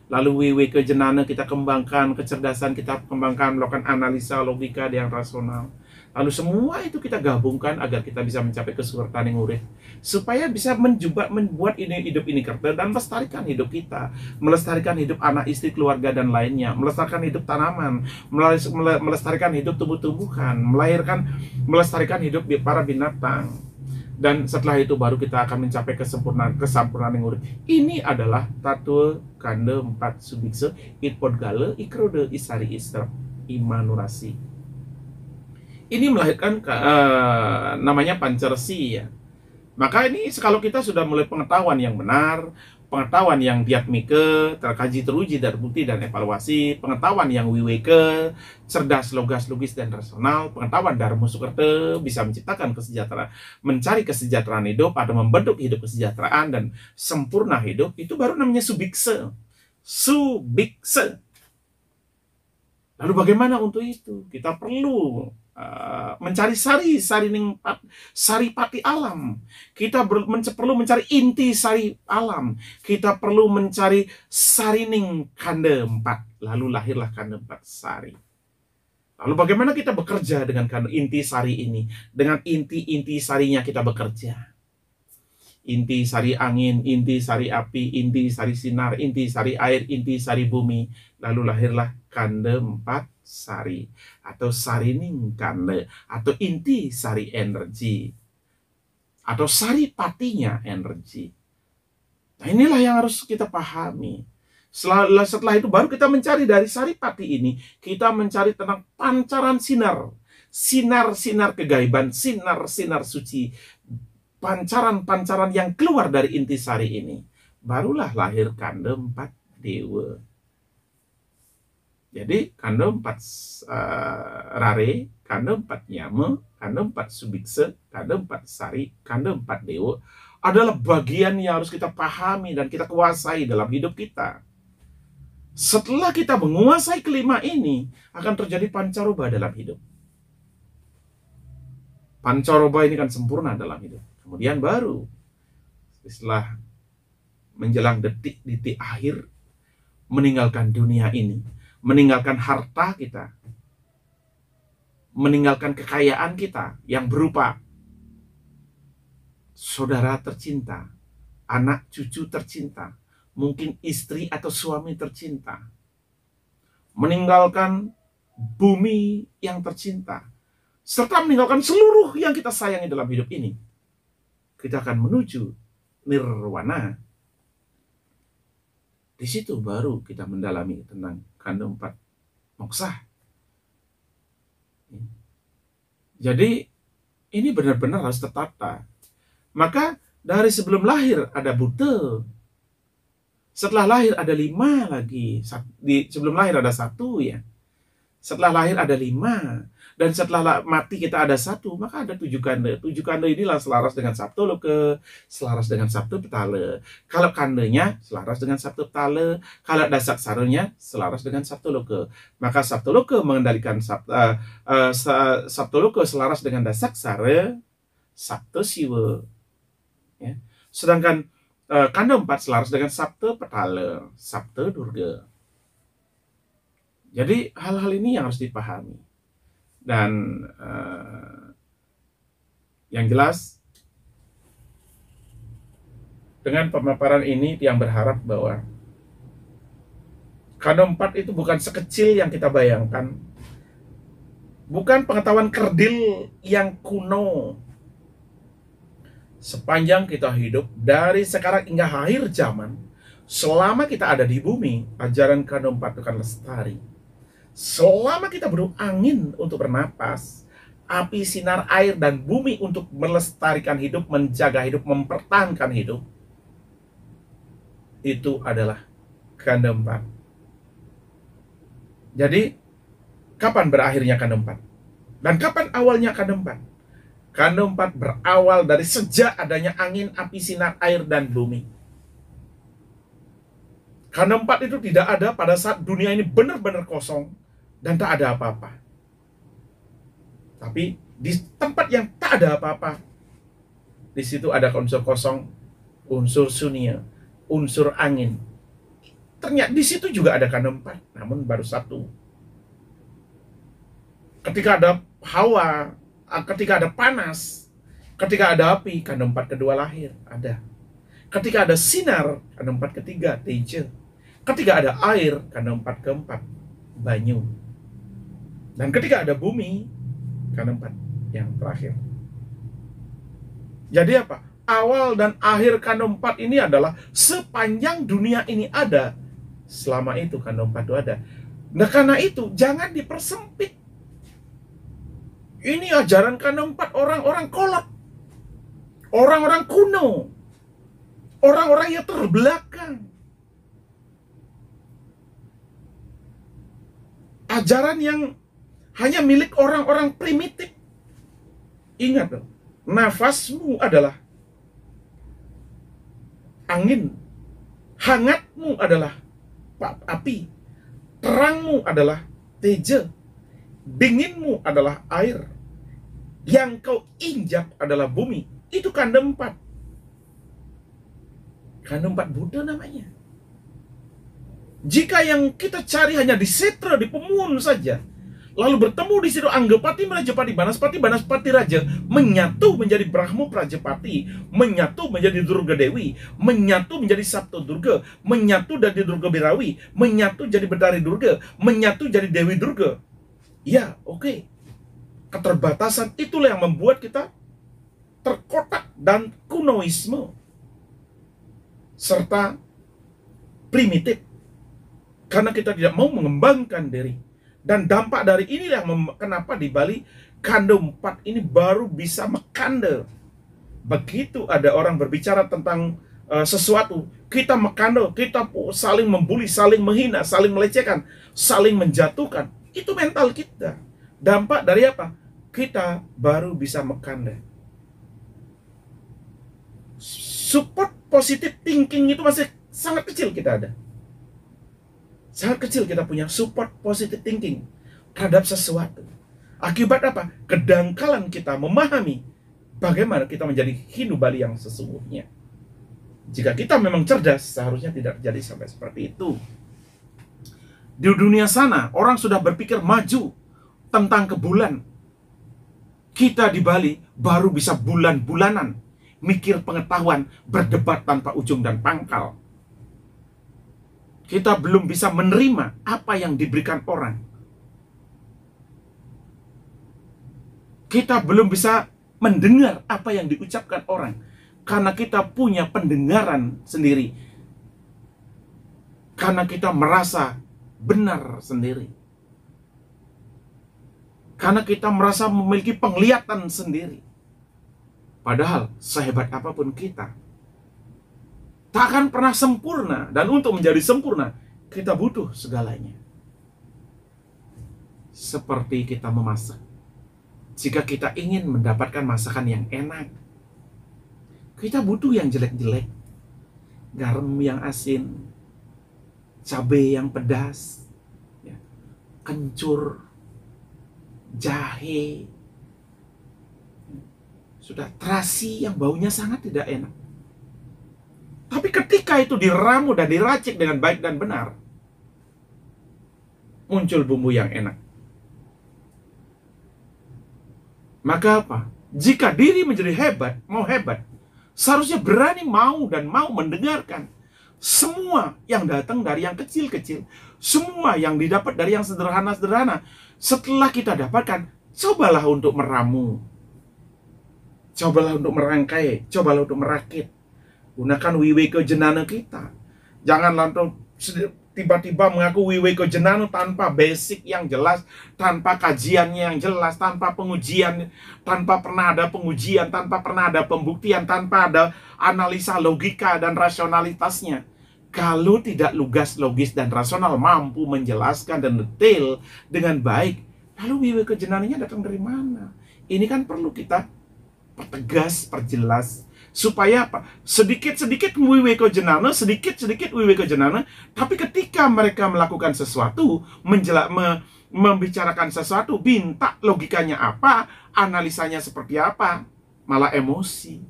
Lalu Wiwe ke Jenana kita kembangkan, kecerdasan kita kembangkan, melakukan analisa logika yang rasional. Lalu semua itu kita gabungkan agar kita bisa mencapai kesulitan yang urip, supaya bisa membuat hidup ini kerja dan melestarikan hidup kita, melestarikan hidup anak istri keluarga dan lainnya, melestarikan hidup tanaman, melestarikan hidup tumbuh-tumbuhan, melestarikan hidup para binatang. Dan setelah itu baru kita akan mencapai kesempurnaan yang urip. Ini adalah tatua kande 4 subikse itpodgale ikrode isari istra imanurasi. Ini melahirkan namanya pancersi ya. Maka ini kalau kita sudah mulai pengetahuan yang benar, pengetahuan yang diatmike, terkaji, teruji, terbukti, dan evaluasi, pengetahuan yang wiweke, cerdas, logis, dan rasional, pengetahuan Darmo Sukerte bisa menciptakan kesejahteraan, mencari kesejahteraan hidup, atau membentuk hidup kesejahteraan dan sempurna hidup, itu baru namanya subikse. Subikse. Lalu bagaimana untuk itu? Kita perlu mencari sari pati alam. Kita perlu mencari inti sari alam. Kita perlu mencari sarining kande 4. Lalu lahirlah kande 4 sari. Lalu bagaimana kita bekerja dengan kande inti sari ini? Dengan inti sarinya kita bekerja. Inti sari angin, inti sari api, inti sari sinar, inti sari air, inti sari bumi. Lalu lahirlah kande 4 sari atau sarining kande atau inti sari energi atau sari patinya energi. Nah, inilah yang harus kita pahami. Setelah itu baru kita mencari dari sari pati ini, kita mencari tentang pancaran sinar kegaiban, sinar suci, pancaran yang keluar dari inti sari ini. Barulah lahir kande 4 dewa. Jadi kande 4 rare, kande 4 nyame, kande 4 subikse, kande 4 sari, kande 4 dewa adalah bagian yang harus kita pahami dan kita kuasai dalam hidup kita. Setelah kita menguasai kelima ini, akan terjadi pancaroba dalam hidup. Pancaroba ini kan sempurna dalam hidup. Kemudian baru setelah menjelang detik-detik akhir meninggalkan dunia ini, meninggalkan harta kita, meninggalkan kekayaan kita yang berupa saudara tercinta, anak cucu tercinta, mungkin istri atau suami tercinta, meninggalkan bumi yang tercinta, serta meninggalkan seluruh yang kita sayangi dalam hidup ini. Kita akan menuju nirwana. Di situ baru kita mendalami tentang kande 4 moksa. Jadi ini benar-benar harus tertata. Maka dari sebelum lahir ada buta. Setelah lahir ada 5 lagi. Sebelum lahir ada 1 ya. Setelah lahir ada 5. Dan setelah mati kita ada 1, maka ada 7 kande. 7 kande inilah selaras dengan Sabtu Loke, selaras dengan Sabtu Petale. Kalau kandenya selaras dengan Sabtu Petale, kalau dasak saranya selaras dengan Sabtu Loke. Maka Sabtu Loke mengendalikan Sabtu Loke selaras dengan dasak sare, Sabtu Siwa. Ya. Sedangkan kande 4 selaras dengan Sabtu Petale, Sabtu Durga. Jadi hal-hal ini yang harus dipahami. Dan yang jelas dengan pemaparan ini yang berharap bahwa kande 4 itu bukan sekecil yang kita bayangkan, bukan pengetahuan kerdil yang kuno. Sepanjang kita hidup dari sekarang hingga akhir zaman, selama kita ada di bumi, ajaran kande 4 itu akan lestari. Selama kita berhubung angin untuk bernapas, api, sinar, air, dan bumi untuk melestarikan hidup, menjaga hidup, mempertahankan hidup, itu adalah kande 4. Jadi, kapan berakhirnya kande 4? Dan kapan awalnya kande 4? Kande 4 berawal dari sejak adanya angin, api, sinar, air, dan bumi. Kande 4 itu tidak ada pada saat dunia ini benar-benar kosong dan tak ada apa-apa. Tapi di tempat yang tak ada apa-apa, Di situ ada unsur kosong, unsur sunia, unsur angin. Ternyata di situ juga ada kanda 4, namun baru 1. Ketika ada hawa, ketika ada panas, ketika ada api, kanda 4 kedua lahir, ada. Ketika ada sinar, kanda 4 ketiga, teja. Ketika ada air, kanda 4 keempat, banyu. Dan ketika ada bumi, kanda 4 yang terakhir. Jadi apa? Awal dan akhir kanda 4 ini adalah sepanjang dunia ini ada. Selama itu kanda 4 itu ada. Nah karena itu jangan dipersempit. Ini ajaran kanda 4 orang-orang kolot, orang-orang kuno, orang-orang yang terbelakang. Ajaran yang hanya milik orang-orang primitif. Ingat loh, nafasmu adalah angin, hangatmu adalah api, terangmu adalah teja, dinginmu adalah air, yang kau injak adalah bumi. Itu kanda 4. Kanda 4 Buddha namanya. Jika yang kita cari hanya di Setra, di Pemun saja, lalu bertemu di situ Anggapati, Rajapati, Banaspati, Banaspati Raja, menyatu menjadi Brahmo Prajapati, menyatu menjadi Durga Dewi, menyatu menjadi Sabto Durga, menyatu dari Durga Birawi, menyatu jadi Betari Durga, menyatu jadi Dewi Durga. Ya, oke. Keterbatasan itulah yang membuat kita terkotak dan kunoisme serta primitif. Karena kita tidak mau mengembangkan diri. Dan dampak dari inilah kenapa di Bali kanda 4 ini baru bisa mekanda. Begitu ada orang berbicara tentang sesuatu, kita mekanda, kita saling membuli, saling menghina, saling melecehkan, saling menjatuhkan. Itu mental kita. Dampak dari apa? Kita baru bisa mekanda. Support positive thinking itu masih sangat kecil kita ada. Sangat kecil kita punya support positive thinking terhadap sesuatu. Akibat apa? Kedangkalan kita memahami bagaimana kita menjadi Hindu Bali yang sesungguhnya. Jika kita memang cerdas, seharusnya tidak terjadi sampai seperti itu. Di dunia sana, orang sudah berpikir maju tentang ke bulan. Kita di Bali baru bisa bulan-bulanan, mikir pengetahuan, berdebat tanpa ujung dan pangkal. Kita belum bisa menerima apa yang diberikan orang. Kita belum bisa mendengar apa yang diucapkan orang. Karena kita punya pendengaran sendiri. Karena kita merasa benar sendiri. Karena kita merasa memiliki penglihatan sendiri. Padahal sehebat apapun kita, tak akan pernah sempurna. Dan untuk menjadi sempurna, kita butuh segalanya. Seperti kita memasak. Jika kita ingin mendapatkan masakan yang enak, kita butuh yang jelek-jelek. Garam yang asin, cabai yang pedas, kencur, jahe, sudah terasi yang baunya sangat tidak enak. Tapi ketika itu diramu dan diracik dengan baik dan benar, muncul bumbu yang enak. Maka apa? Jika diri menjadi hebat, mau hebat, seharusnya berani mau dan mau mendengarkan semua yang datang dari yang kecil-kecil, semua yang didapat dari yang sederhana-sederhana. Setelah kita dapatkan, cobalah untuk meramu, cobalah untuk merangkai, cobalah untuk merakit. Gunakan wiweka jenana kita. Jangan langsung tiba-tiba mengaku wiweka jenana tanpa basic yang jelas, tanpa kajiannya yang jelas, tanpa pengujian, tanpa pernah ada pengujian, tanpa pernah ada pembuktian, tanpa ada analisa logika dan rasionalitasnya. Kalau tidak lugas, logis, dan rasional mampu menjelaskan dan detail dengan baik, lalu wiweka jenananya datang dari mana? Ini kan perlu kita pertegas, perjelas. Supaya apa? Sedikit-sedikit wiweka jenana, sedikit-sedikit wiweka jenana. Tapi ketika mereka melakukan sesuatu, membicarakan sesuatu, minta logikanya apa, analisanya seperti apa, malah emosi.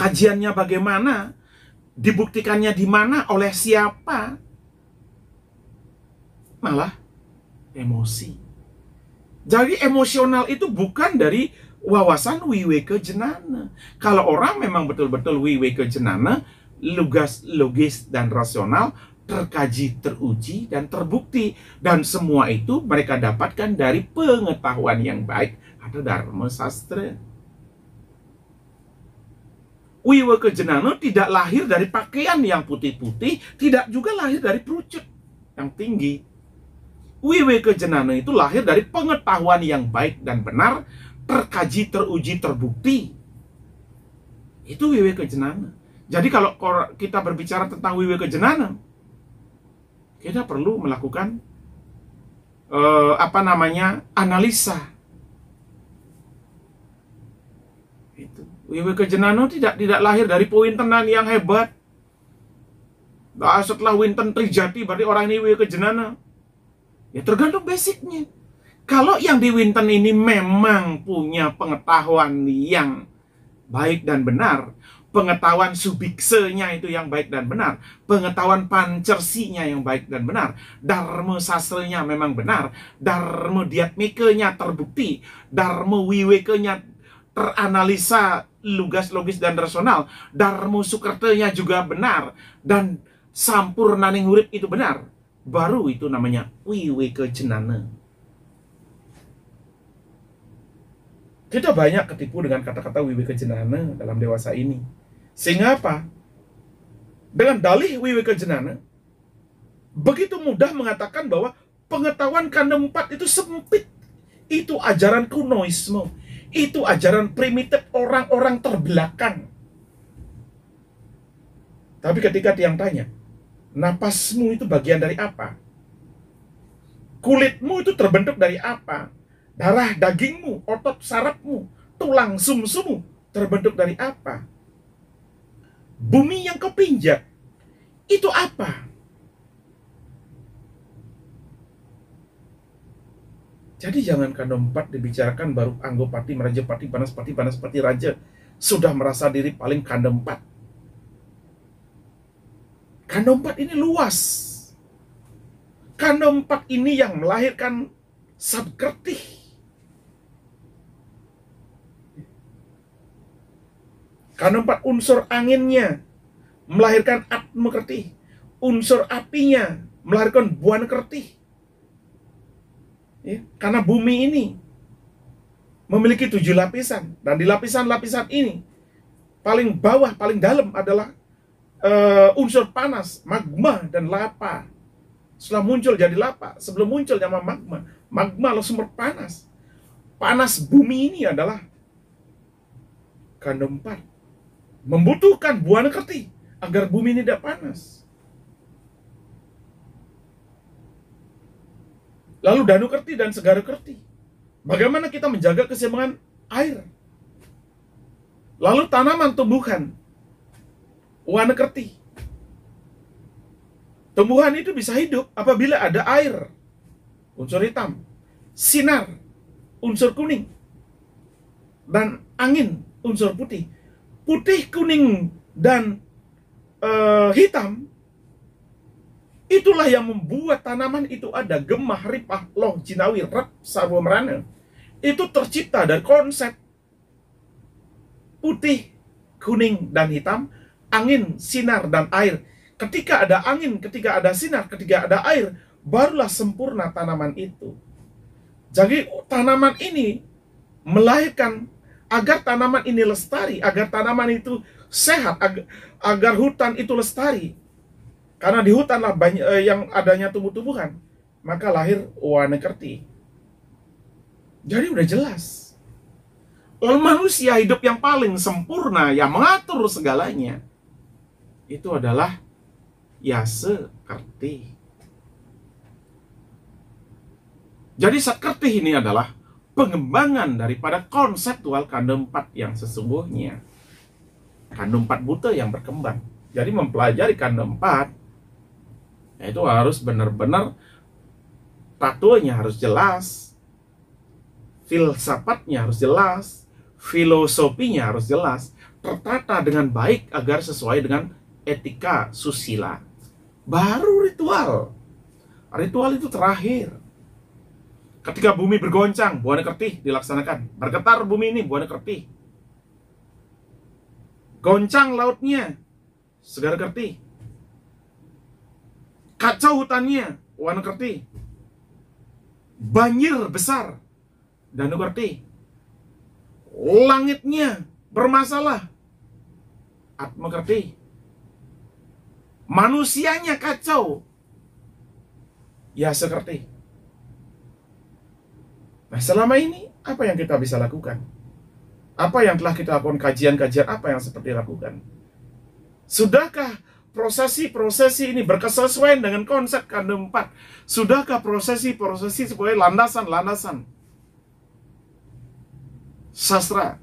kajiannya bagaimana, dibuktikannya di mana, oleh siapa, malah emosi. Jadi emosional itu bukan dari wawasan wiweke jenana. Kalau orang memang betul-betul wiweke jenana, logis dan rasional, terkaji, teruji, dan terbukti. Dan semua itu mereka dapatkan dari pengetahuan yang baik atau dharma sastra. Wiweke jenana tidak lahir dari pakaian yang putih-putih, tidak juga lahir dari perucut yang tinggi. Wiweke jenana itu lahir dari pengetahuan yang baik dan benar, terkaji, teruji, terbukti. Itu wiweke jenana. Jadi kalau kita berbicara tentang wiweke jenana, kita perlu melakukan analisa. Itu wiweke jenana tidak lahir dari pewintenan yang hebat. Setelah winten trijati berarti orang ini wiweke jenana. Ya tergantung basicnya. Kalau yang di winten ini memang punya pengetahuan yang baik dan benar, pengetahuan subiksenya itu yang baik dan benar, pengetahuan pancersinya yang baik dan benar, dharma sastranya memang benar, dharma diatmikanya terbukti, dharma wiwekenya teranalisa logis dan rasional, dharma sukertanya juga benar, dan sampurnaning urip itu benar, baru itu namanya wiweke jenana. Kita banyak ketipu dengan kata-kata wiweke jenana dalam dewasa ini. Sehingga apa? Dengan dalih wiweke jenana, begitu mudah mengatakan bahwa pengetahuan kanda 4 itu sempit. Itu ajaran kunoisme. Itu ajaran primitif orang-orang terbelakang. Tapi ketika tiang tanya, napasmu itu bagian dari apa? Kulitmu itu terbentuk dari apa? Darah dagingmu, otot sarafmu, tulang sumsummu terbentuk dari apa? Bumi yang kau pinjak itu apa? Jadi jangan kanda 4 dibicarakan baru Anggopati, Merajapati, Banaspati, Banaspati Raja sudah merasa diri paling kanda 4. Kanda 4 ini luas. Kanda 4 ini yang melahirkan Sabkertih. Kanda 4 unsur anginnya melahirkan Atmakertih. Unsur apinya melahirkan Buanakertih. Ya, karena bumi ini memiliki 7 lapisan. Dan di lapisan-lapisan ini paling bawah, paling dalam adalah unsur panas, magma dan lava. Setelah muncul jadi lava, sebelum muncul nama magma. Magma adalah sumber panas. Panas bumi ini adalah kanda 4. Membutuhkan Buanakertih agar bumi ini tidak panas. Lalu Danukertih dan Segarakertih. Bagaimana kita menjaga keseimbangan air? Lalu tanaman tumbuhan Wanakertih. Tumbuhan itu bisa hidup apabila ada air, unsur hitam, sinar, unsur kuning, dan angin, unsur putih. Putih, kuning, dan hitam, itulah yang membuat tanaman itu ada. Gemah, ripah, loh, jinawi, rep, sarwa merana. Itu tercipta dari konsep putih, kuning, dan hitam, angin, sinar, dan air. Ketika ada angin, ketika ada sinar, ketika ada air, barulah sempurna tanaman itu. Jadi tanaman ini melahirkan agar tanaman ini lestari, agar tanaman itu sehat, agar hutan itu lestari. Karena di hutanlah banyak yang adanya tumbuh-tumbuhan, maka lahir Wanakertih. Jadi udah jelas. Lalu manusia hidup yang paling sempurna, yang mengatur segalanya, itu adalah Yasakertih. Jadi Sakertih ini adalah pengembangan daripada konseptual kanda 4 yang sesungguhnya. Kanda 4 buta yang berkembang. Jadi mempelajari kanda 4 itu harus benar-benar tatunya harus jelas, filsafatnya harus jelas, Filosofinya harus jelas, tertata dengan baik agar sesuai dengan etika susila. Baru ritual. Ritual itu terakhir. Ketika bumi bergoncang, buana kertih dilaksanakan. Bergetar bumi ini, buana kertih. Goncang lautnya, segala kertih. Kacau hutannya, buana kertih. Banjir besar, danu kertih. Langitnya bermasalah, atma kertih. Manusianya kacau, ya sekerti. Nah, selama ini apa yang kita bisa lakukan? Apa yang telah kita lakukan, kajian-kajian apa yang seperti lakukan? Sudahkah prosesi-prosesi ini berkesesuaian dengan konsep kandung 4? Sudahkah prosesi-prosesi sebagai landasan-landasan sastra?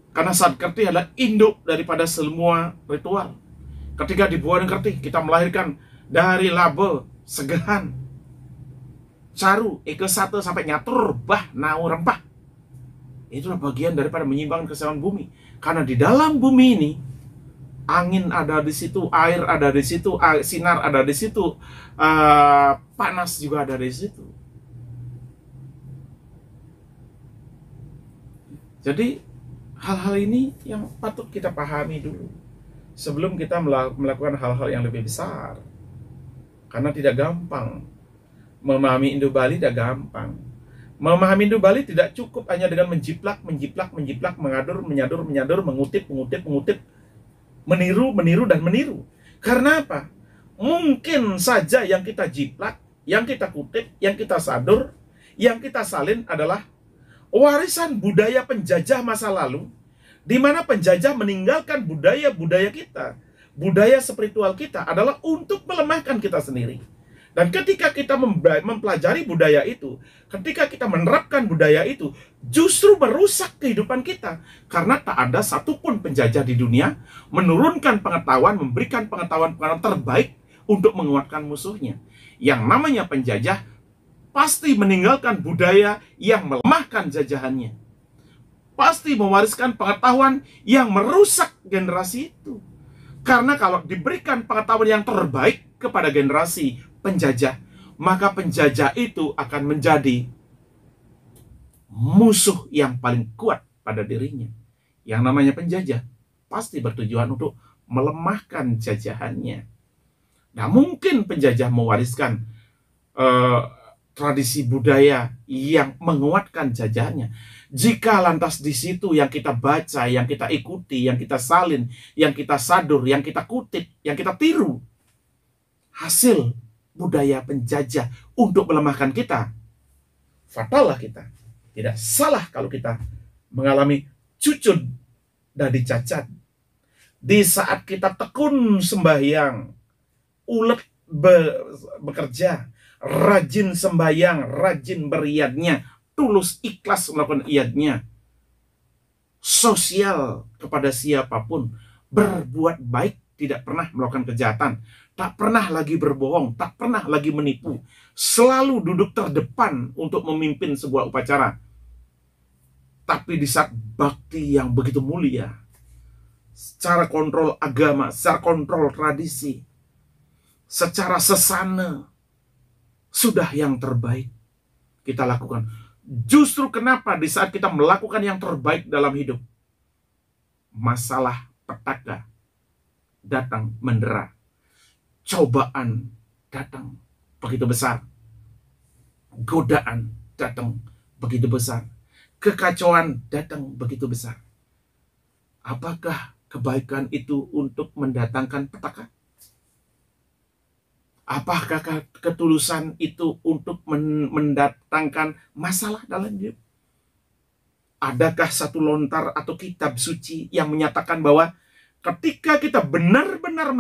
Karena saat kerti adalah induk daripada semua ritual. Ketika dibuat kerti, kita melahirkan dari laba, segahan, caru, eke sate sampai nyatur, bah, nau, rempah. Itulah bagian daripada menyimbangkan keseimbangan bumi. Karena di dalam bumi ini, angin ada di situ, air ada di situ, sinar ada di situ, panas juga ada di situ. Jadi hal-hal ini yang patut kita pahami dulu sebelum kita melakukan hal-hal yang lebih besar. Karena tidak gampang. Memahami Indo Bali tidak gampang. Memahami Indo Bali tidak cukup hanya dengan menjiplak, mengadur, menyadur, mengutip, meniru, dan meniru. Karena apa? Mungkin saja yang kita jiplak, yang kita kutip, yang kita sadur, yang kita salin adalah warisan budaya penjajah masa lalu, di mana penjajah meninggalkan budaya-budaya kita. Budaya spiritual kita adalah untuk melemahkan kita sendiri. Dan ketika kita mempelajari budaya itu, ketika kita menerapkan budaya itu, justru merusak kehidupan kita. Karena tak ada satupun penjajah di dunia menurunkan pengetahuan, memberikan pengetahuan-pengetahuan terbaik untuk menguatkan musuhnya. Yang namanya penjajah pasti meninggalkan budaya yang melemahkan jajahannya. Pasti mewariskan pengetahuan yang merusak generasi itu. Karena kalau diberikan pengetahuan yang terbaik kepada generasi penjajah, maka penjajah itu akan menjadi musuh yang paling kuat pada dirinya. Yang namanya penjajah pasti bertujuan untuk melemahkan jajahannya. Nah, mungkin penjajah mewariskan tradisi budaya yang menguatkan jajahannya. Jika lantas di situ yang kita baca, yang kita ikuti, yang kita salin, yang kita sadur, yang kita kutip, yang kita tiru, hasil budaya penjajah untuk melemahkan kita, fatallah kita. Tidak salah kalau kita mengalami cucud dan dicacat. Di saat kita tekun sembahyang, ulet bekerja, rajin sembahyang, rajin beriadnya, tulus ikhlas melakukan iadnya, sosial kepada siapapun, berbuat baik, tidak pernah melakukan kejahatan, tak pernah lagi berbohong, tak pernah lagi menipu, selalu duduk terdepan untuk memimpin sebuah upacara. Tapi di saat bakti yang begitu mulia, secara kontrol agama, secara kontrol tradisi, secara sesana, sudah yang terbaik kita lakukan. Justru kenapa di saat kita melakukan yang terbaik dalam hidup, masalah petaka datang mendera, cobaan datang begitu besar, godaan datang begitu besar, kekacauan datang begitu besar. Apakah kebaikan itu untuk mendatangkan petaka? Apakah ketulusan itu untuk mendatangkan masalah dalam hidup? Adakah satu lontar atau kitab suci yang menyatakan bahwa ketika kita benar-benar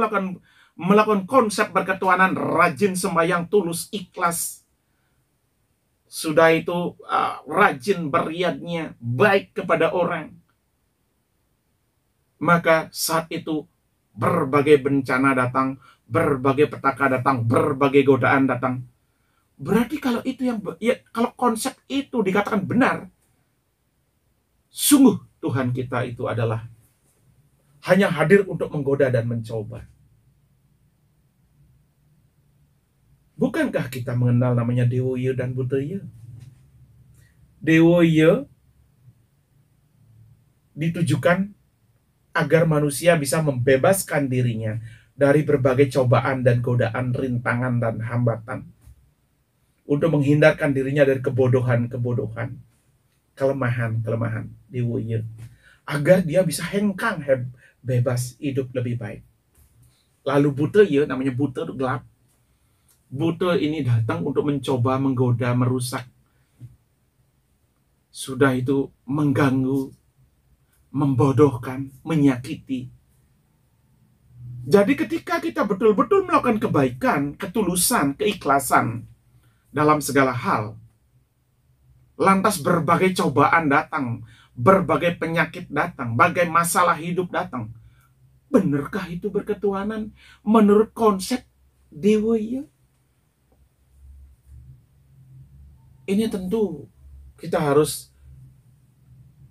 melakukan konsep berketuhanan, rajin sembahyang, tulus ikhlas, sudah itu rajin beriadnya, baik kepada orang, maka saat itu berbagai bencana datang, berbagai petaka datang, berbagai godaan datang. Berarti kalau itu kalau konsep itu dikatakan benar, sungguh Tuhan kita itu adalah hanya hadir untuk menggoda dan mencoba. Bukankah kita mengenal namanya Dewoye dan Buteye? Dewoye ditujukan agar manusia bisa membebaskan dirinya dari berbagai cobaan dan godaan, rintangan dan hambatan. Untuk menghindarkan dirinya dari kebodohan-kebodohan, kelemahan-kelemahan Dewoye. Agar dia bisa hengkang, bebas, hidup lebih baik. Lalu Buteye, namanya Bute itu gelap. Bute ini datang untuk mencoba, menggoda, merusak. Sudah itu mengganggu, membodohkan, menyakiti. Jadi ketika kita betul-betul melakukan kebaikan, ketulusan, keikhlasan dalam segala hal, lantas berbagai cobaan datang, berbagai penyakit datang, berbagai masalah hidup datang. Benarkah itu berketuhanan menurut konsep Dewoye? Ini tentu kita harus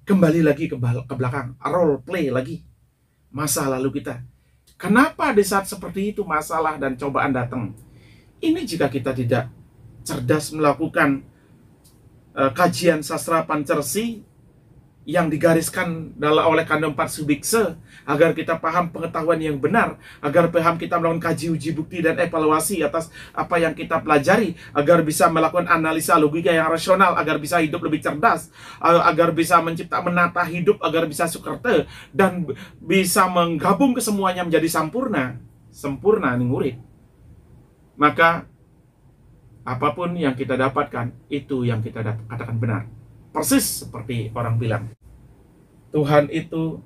kembali lagi ke belakang, role play lagi masa lalu kita. Kenapa di saat seperti itu masalah dan cobaan datang? Ini jika kita tidak cerdas melakukan kajian sastra Pancersi yang digariskan oleh Kandung 4 Subikse, agar kita paham pengetahuan yang benar, agar paham kita melakukan kaji uji bukti dan evaluasi atas apa yang kita pelajari, agar bisa melakukan analisa logika yang rasional, agar bisa hidup lebih cerdas, agar bisa menata hidup, agar bisa sukerte, dan bisa menggabung kesemuanya menjadi sempurna nih murid. Maka apapun yang kita dapatkan, itu yang kita katakan benar. Persis seperti orang bilang, Tuhan itu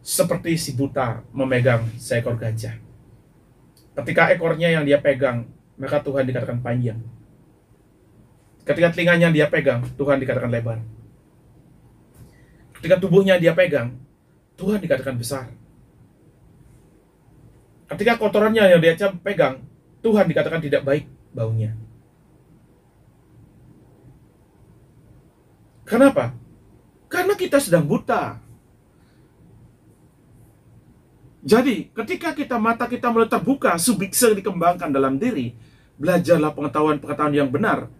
seperti si buta memegang seekor gajah. Ketika ekornya yang dia pegang, maka Tuhan dikatakan panjang. Ketika telinganya dia pegang, Tuhan dikatakan lebar. Ketika tubuhnya dia pegang, Tuhan dikatakan besar. Ketika kotorannya yang dia pegang, Tuhan dikatakan tidak baik baunya. Kenapa? Karena kita sedang buta. Jadi, ketika mata kita mulai terbuka, subikse dikembangkan dalam diri, belajarlah pengetahuan-pengetahuan yang benar.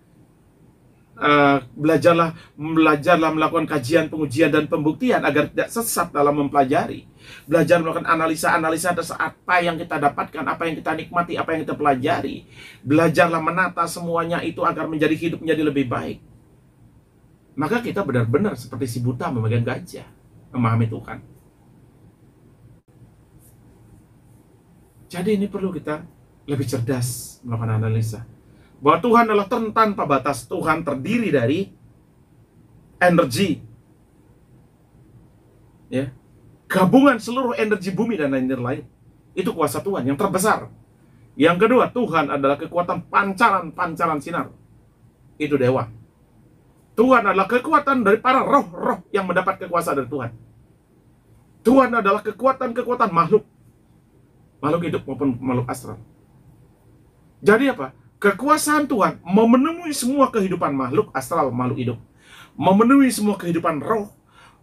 Belajarlah melakukan kajian, pengujian, dan pembuktian agar tidak sesat dalam mempelajari. Belajar melakukan analisa-analisa atas apa yang kita dapatkan, apa yang kita nikmati, apa yang kita pelajari. Belajarlah menata semuanya itu agar menjadi hidup menjadi lebih baik. Maka kita benar-benar seperti si buta memegang gajah, memahami Tuhan. Jadi ini perlu kita lebih cerdas melakukan analisa. Bahwa Tuhan adalah tanpa batas. Tuhan terdiri dari energi. Ya. Gabungan seluruh energi bumi dan lain-lain. Itu kuasa Tuhan yang terbesar. Yang kedua, Tuhan adalah kekuatan pancaran sinar. Itu dewa. Tuhan adalah kekuatan dari para roh-roh yang mendapat kekuasaan dari Tuhan. Tuhan adalah kekuatan makhluk. Makhluk hidup maupun makhluk astral. Jadi apa? Kekuasaan Tuhan memenuhi semua kehidupan makhluk astral, makhluk hidup. Memenuhi semua kehidupan roh.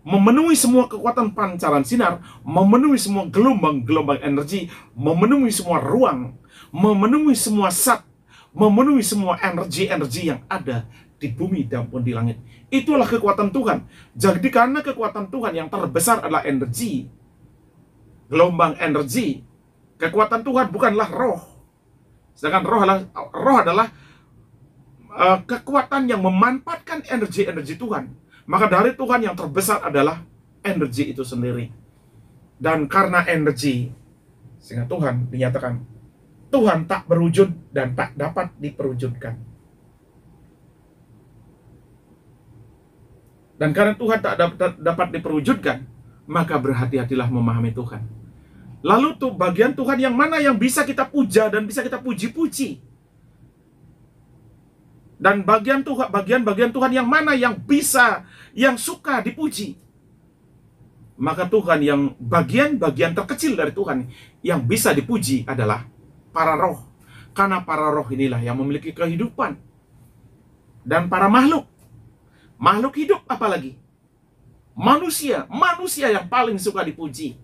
Memenuhi semua kekuatan pancaran sinar. Memenuhi semua gelombang-gelombang energi. Memenuhi semua ruang. Memenuhi semua zat. Memenuhi semua energi-energi yang ada di bumi dan pun di langit. Itulah kekuatan Tuhan. Jadi karena kekuatan Tuhan yang terbesar adalah energi, gelombang energi, kekuatan Tuhan bukanlah roh. Sedangkan roh adalah kekuatan yang memanfaatkan energi-energi Tuhan. Maka dari Tuhan yang terbesar adalah energi itu sendiri. Dan karena energi, sehingga Tuhan dinyatakan Tuhan tak berwujud dan tak dapat diperwujudkan. Dan karena Tuhan tak dapat diperwujudkan, maka berhati-hatilah memahami Tuhan. Lalu tuh bagian Tuhan yang mana yang bisa kita puja dan bisa kita puji-puji? Dan bagian Tuhan yang mana yang bisa, yang suka dipuji? Maka Tuhan yang bagian terkecil dari Tuhan yang bisa dipuji adalah para roh. Karena para roh inilah yang memiliki kehidupan. Dan para makhluk hidup apalagi. Manusia yang paling suka dipuji.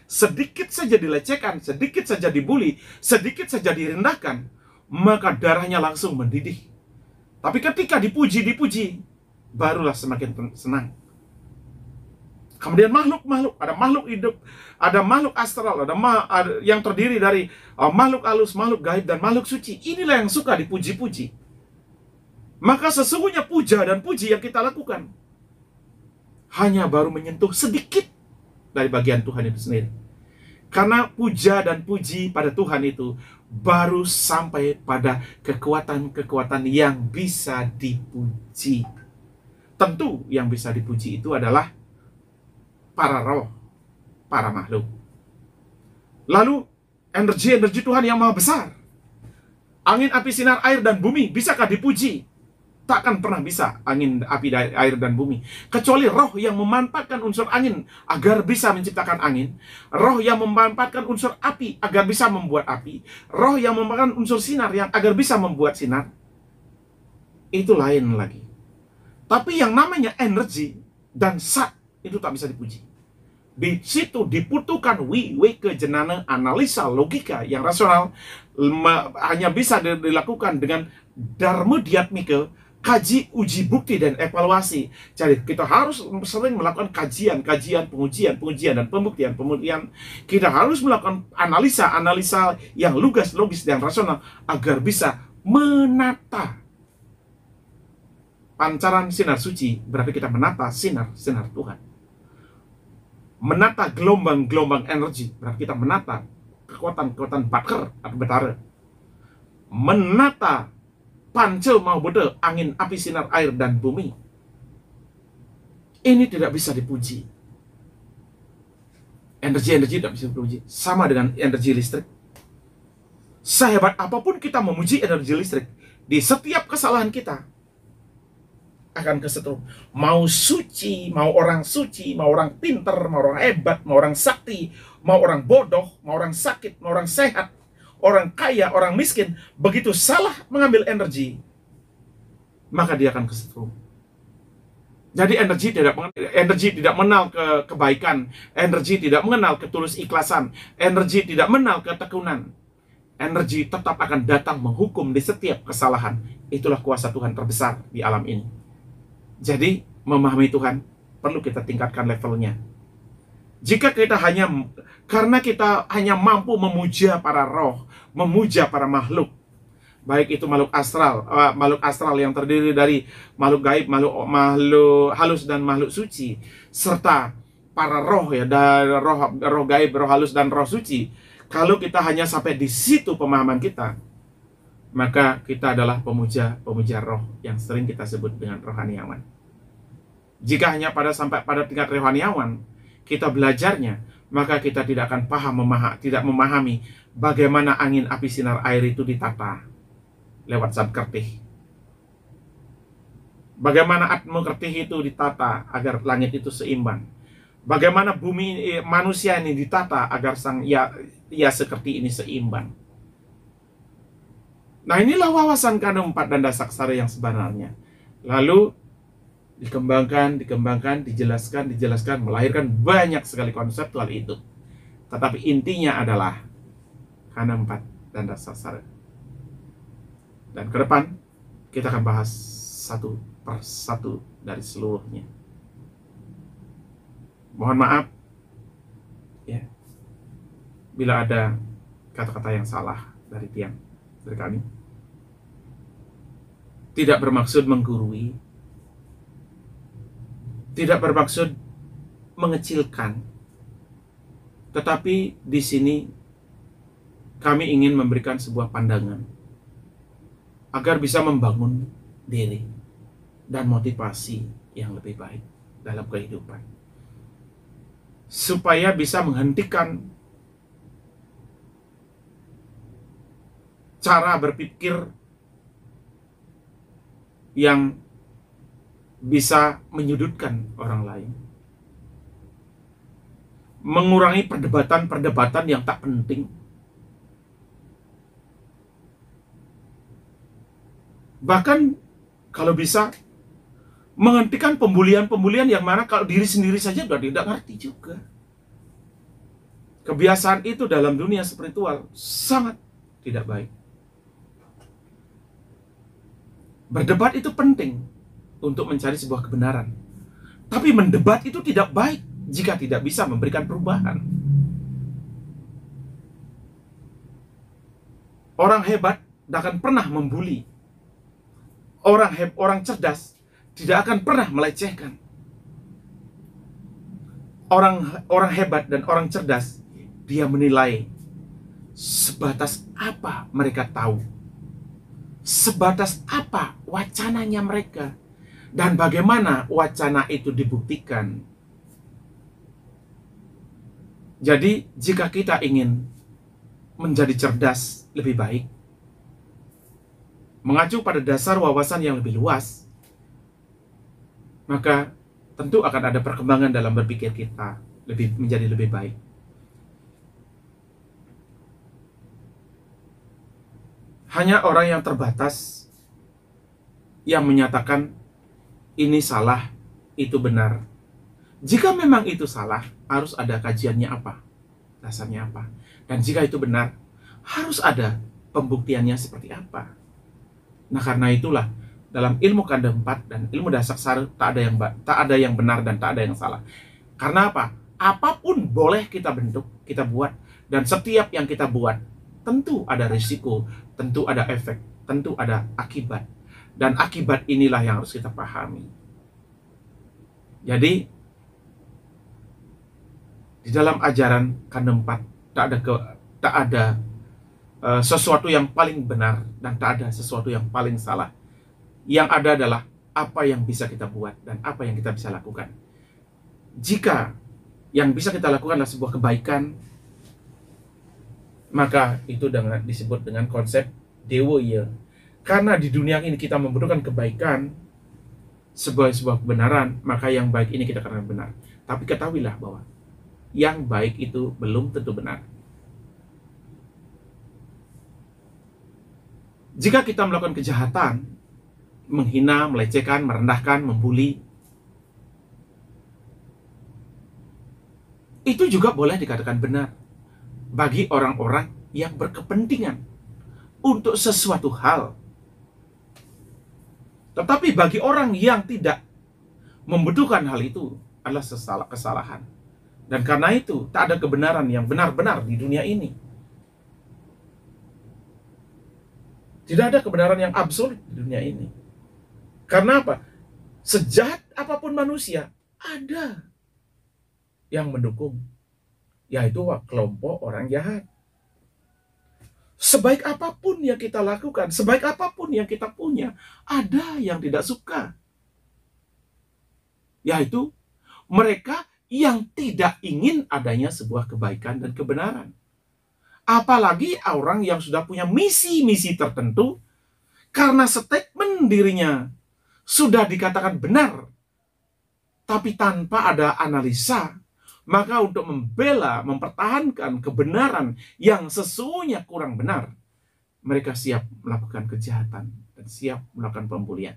Sedikit saja dilecehkan, sedikit saja dibully, sedikit saja direndahkan, maka darahnya langsung mendidih. Tapi ketika dipuji, barulah semakin senang. Kemudian makhluk-makhluk, ada makhluk hidup, ada makhluk astral, ada yang terdiri dari makhluk halus, makhluk gaib, dan makhluk suci. Inilah yang suka dipuji-puji. Maka sesungguhnya puja dan puji yang kita lakukan hanya baru menyentuh sedikit dari bagian Tuhan itu sendiri. Karena puja dan puji pada Tuhan itu baru sampai pada kekuatan-kekuatan yang bisa dipuji. Tentu yang bisa dipuji itu adalah para roh, para makhluk. Lalu energi-energi Tuhan yang maha besar. Angin, api, sinar, air, dan bumi, bisakah dipuji? Takkan pernah bisa angin, api, air, dan bumi. Kecuali roh yang memanfaatkan unsur angin agar bisa menciptakan angin. Roh yang memanfaatkan unsur api agar bisa membuat api. Roh yang memanfaatkan unsur sinar yang agar bisa membuat sinar. Itu lain lagi. Tapi yang namanya energi dan zat itu tak bisa dipuji. Di situ dibutuhkan kejenana analisa logika yang rasional, hanya bisa dilakukan dengan dharma diatmika, kaji, uji, bukti, dan evaluasi. Jadi kita harus sering melakukan kajian, pengujian, dan pembuktian. Kita harus melakukan analisa yang logis, dan rasional agar bisa menata pancaran sinar suci. Berarti kita menata sinar Tuhan. Menata gelombang-gelombang energi, berarti kita menata kekuatan-kekuatan baker atau betara. Menata panca mau beda, angin, api, sinar, air, dan bumi. Ini tidak bisa dipuji. Energi-energi tidak bisa dipuji. Sama dengan energi listrik. Sehebat apapun kita memuji energi listrik, di setiap kesalahan kita akan kesetrum. Mau suci, mau orang pinter, mau orang hebat, mau orang sakti, mau orang bodoh, mau orang sakit, mau orang sehat, orang kaya, orang miskin, begitu salah mengambil energi, maka dia akan kesetrum. Jadi energi tidak mengenal kebaikan, energi tidak mengenal ketulus ikhlasan, energi tidak mengenal ketekunan. Energi tetap akan datang menghukum di setiap kesalahan. Itulah kuasa Tuhan terbesar di alam ini. Jadi, memahami Tuhan perlu kita tingkatkan levelnya. Jika kita karena kita hanya mampu memuja para roh, memuja para makhluk, baik itu makhluk astral yang terdiri dari makhluk gaib, makhluk halus, dan makhluk suci, serta para roh ya, dari roh gaib, roh halus, dan roh suci. Kalau kita hanya sampai di situ pemahaman kita, maka kita adalah pemuja roh yang sering kita sebut dengan rohaniawan. Jika hanya sampai pada tingkat rohaniawan kita belajarnya, maka kita tidak akan tidak memahami bagaimana angin, api, sinar, air itu ditata lewat zat kertih. Bagaimana atma kertih itu ditata agar langit itu seimbang. Bagaimana bumi manusia ini ditata agar sang ya seperti ini seimbang. Nah, inilah wawasan kandung 4 danda saksara yang sebenarnya. Lalu dikembangkan, dijelaskan, melahirkan banyak sekali konseptual itu. Tetapi intinya adalah kandung 4 danda saksara. Dan ke depan kita akan bahas satu persatu dari seluruhnya. Mohon maaf ya bila ada kata-kata yang salah dari kami. Tidak bermaksud menggurui, tidak bermaksud mengecilkan, tetapi di sini kami ingin memberikan sebuah pandangan agar bisa membangun diri dan motivasi yang lebih baik dalam kehidupan, supaya bisa menghentikan cara berpikir yang bisa menyudutkan orang lain, mengurangi perdebatan yang tak penting, bahkan kalau bisa Menghentikan pembulian-pembulian yang mana kalau diri sendiri saja sudah tidak ngerti juga. Kebiasaan itu dalam dunia spiritual sangat tidak baik. Berdebat itu penting untuk mencari sebuah kebenaran. Tapi mendebat itu tidak baik jika tidak bisa memberikan perubahan. Orang hebat tidak akan pernah membuli. Orang cerdas tidak akan pernah melecehkan. Orang hebat dan orang cerdas, dia menilai sebatas apa mereka tahu, sebatas apa wacananya mereka, dan bagaimana wacana itu dibuktikan. Jadi, jika kita ingin menjadi cerdas lebih baik, mengacu pada dasar wawasan yang lebih luas, maka tentu akan ada perkembangan dalam berpikir kita menjadi lebih baik. Hanya orang yang terbatas yang menyatakan ini salah, itu benar. Jika memang itu salah, harus ada kajiannya apa, dasarnya apa. Dan jika itu benar, harus ada pembuktiannya seperti apa. Nah, karena itulah dalam ilmu kanda 4 dan ilmu dasar tak ada yang benar dan tak ada yang salah. Karena apa? Apapun boleh kita bentuk, kita buat, dan setiap yang kita buat tentu ada risiko, tentu ada efek, tentu ada akibat. Dan akibat inilah yang harus kita pahami. Jadi di dalam ajaran kanda 4 tak ada sesuatu yang paling benar dan tak ada sesuatu yang paling salah. Yang ada adalah apa yang bisa kita buat dan apa yang kita bisa lakukan. Jika yang bisa kita lakukan adalah sebuah kebaikan, maka itu disebut dengan konsep dewoya. Karena di dunia ini kita membutuhkan kebaikan sebagai sebuah kebenaran, maka yang baik ini kita katakan benar. Tapi ketahuilah bahwa yang baik itu belum tentu benar. Jika kita melakukan kejahatan, menghina, melecehkan, merendahkan, membuli, itu juga boleh dikatakan benar bagi orang-orang yang berkepentingan untuk sesuatu hal. Tetapi bagi orang yang tidak membutuhkan hal itu adalah kesalahan. Dan karena itu tak ada kebenaran yang benar-benar di dunia ini. Tidak ada kebenaran yang absolut di dunia ini. Karena apa? Sejahat apapun manusia, ada yang mendukung, yaitu kelompok orang jahat. Sebaik apapun yang kita lakukan, sebaik apapun yang kita punya, ada yang tidak suka, yaitu mereka yang tidak ingin adanya sebuah kebaikan dan kebenaran. Apalagi orang yang sudah punya misi-misi tertentu, karena statement dirinya sudah dikatakan benar, tapi tanpa ada analisa, maka untuk membela, mempertahankan kebenaran yang sesungguhnya kurang benar, mereka siap melakukan kejahatan dan siap melakukan pembulian.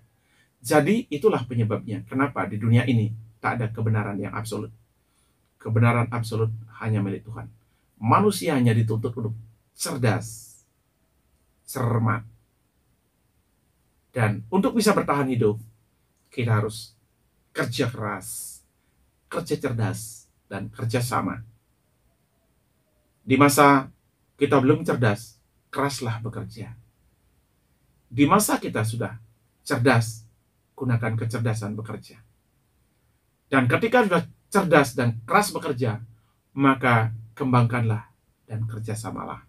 Jadi itulah penyebabnya kenapa di dunia ini tak ada kebenaran yang absolut. Kebenaran absolut hanya milik Tuhan. Manusia hanya dituntut untuk cerdas, cermat. Dan untuk bisa bertahan hidup, kita harus kerja keras, kerja cerdas, dan kerja sama. Di masa kita belum cerdas, keraslah bekerja. Di masa kita sudah cerdas, gunakan kecerdasan bekerja. Dan ketika sudah cerdas dan keras bekerja, maka kembangkanlah dan kerjasamalah.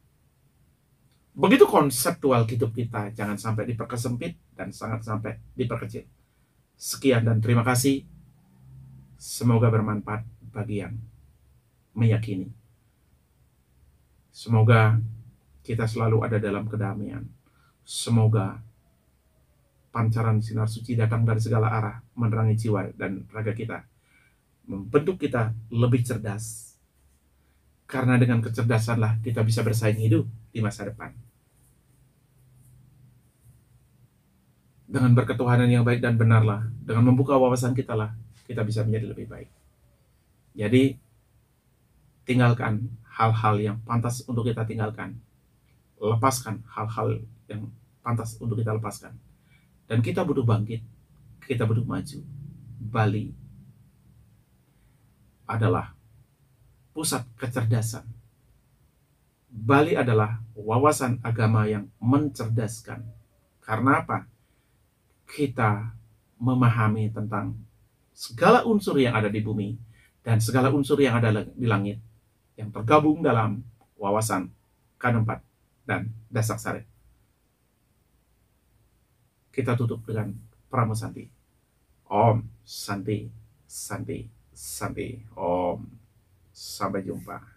Begitu konseptual hidup kita, jangan sampai diperkesempit dan sangat sampai diperkecil. Sekian dan terima kasih. Semoga bermanfaat bagi yang meyakini. Semoga kita selalu ada dalam kedamaian. Semoga pancaran sinar suci datang dari segala arah, menerangi jiwa dan raga kita, membentuk kita lebih cerdas. Karena dengan kecerdasanlah kita bisa bersaing hidup di masa depan. Dengan berketuhanan yang baik dan benarlah, dengan membuka wawasan kita lah, kita bisa menjadi lebih baik. Jadi, tinggalkan hal-hal yang pantas untuk kita tinggalkan. Lepaskan hal-hal yang pantas untuk kita lepaskan. Dan kita butuh bangkit, kita butuh maju. Bali adalah pusat kecerdasan. Bali adalah wawasan agama yang mencerdaskan. Karena apa? Kita memahami tentang segala unsur yang ada di bumi dan segala unsur yang ada di langit yang tergabung dalam wawasan K4 dan Dasak Sari. Kita tutup dengan Pramo Santi. Om Santi, Santi, Santi. Om. Sampai jumpa.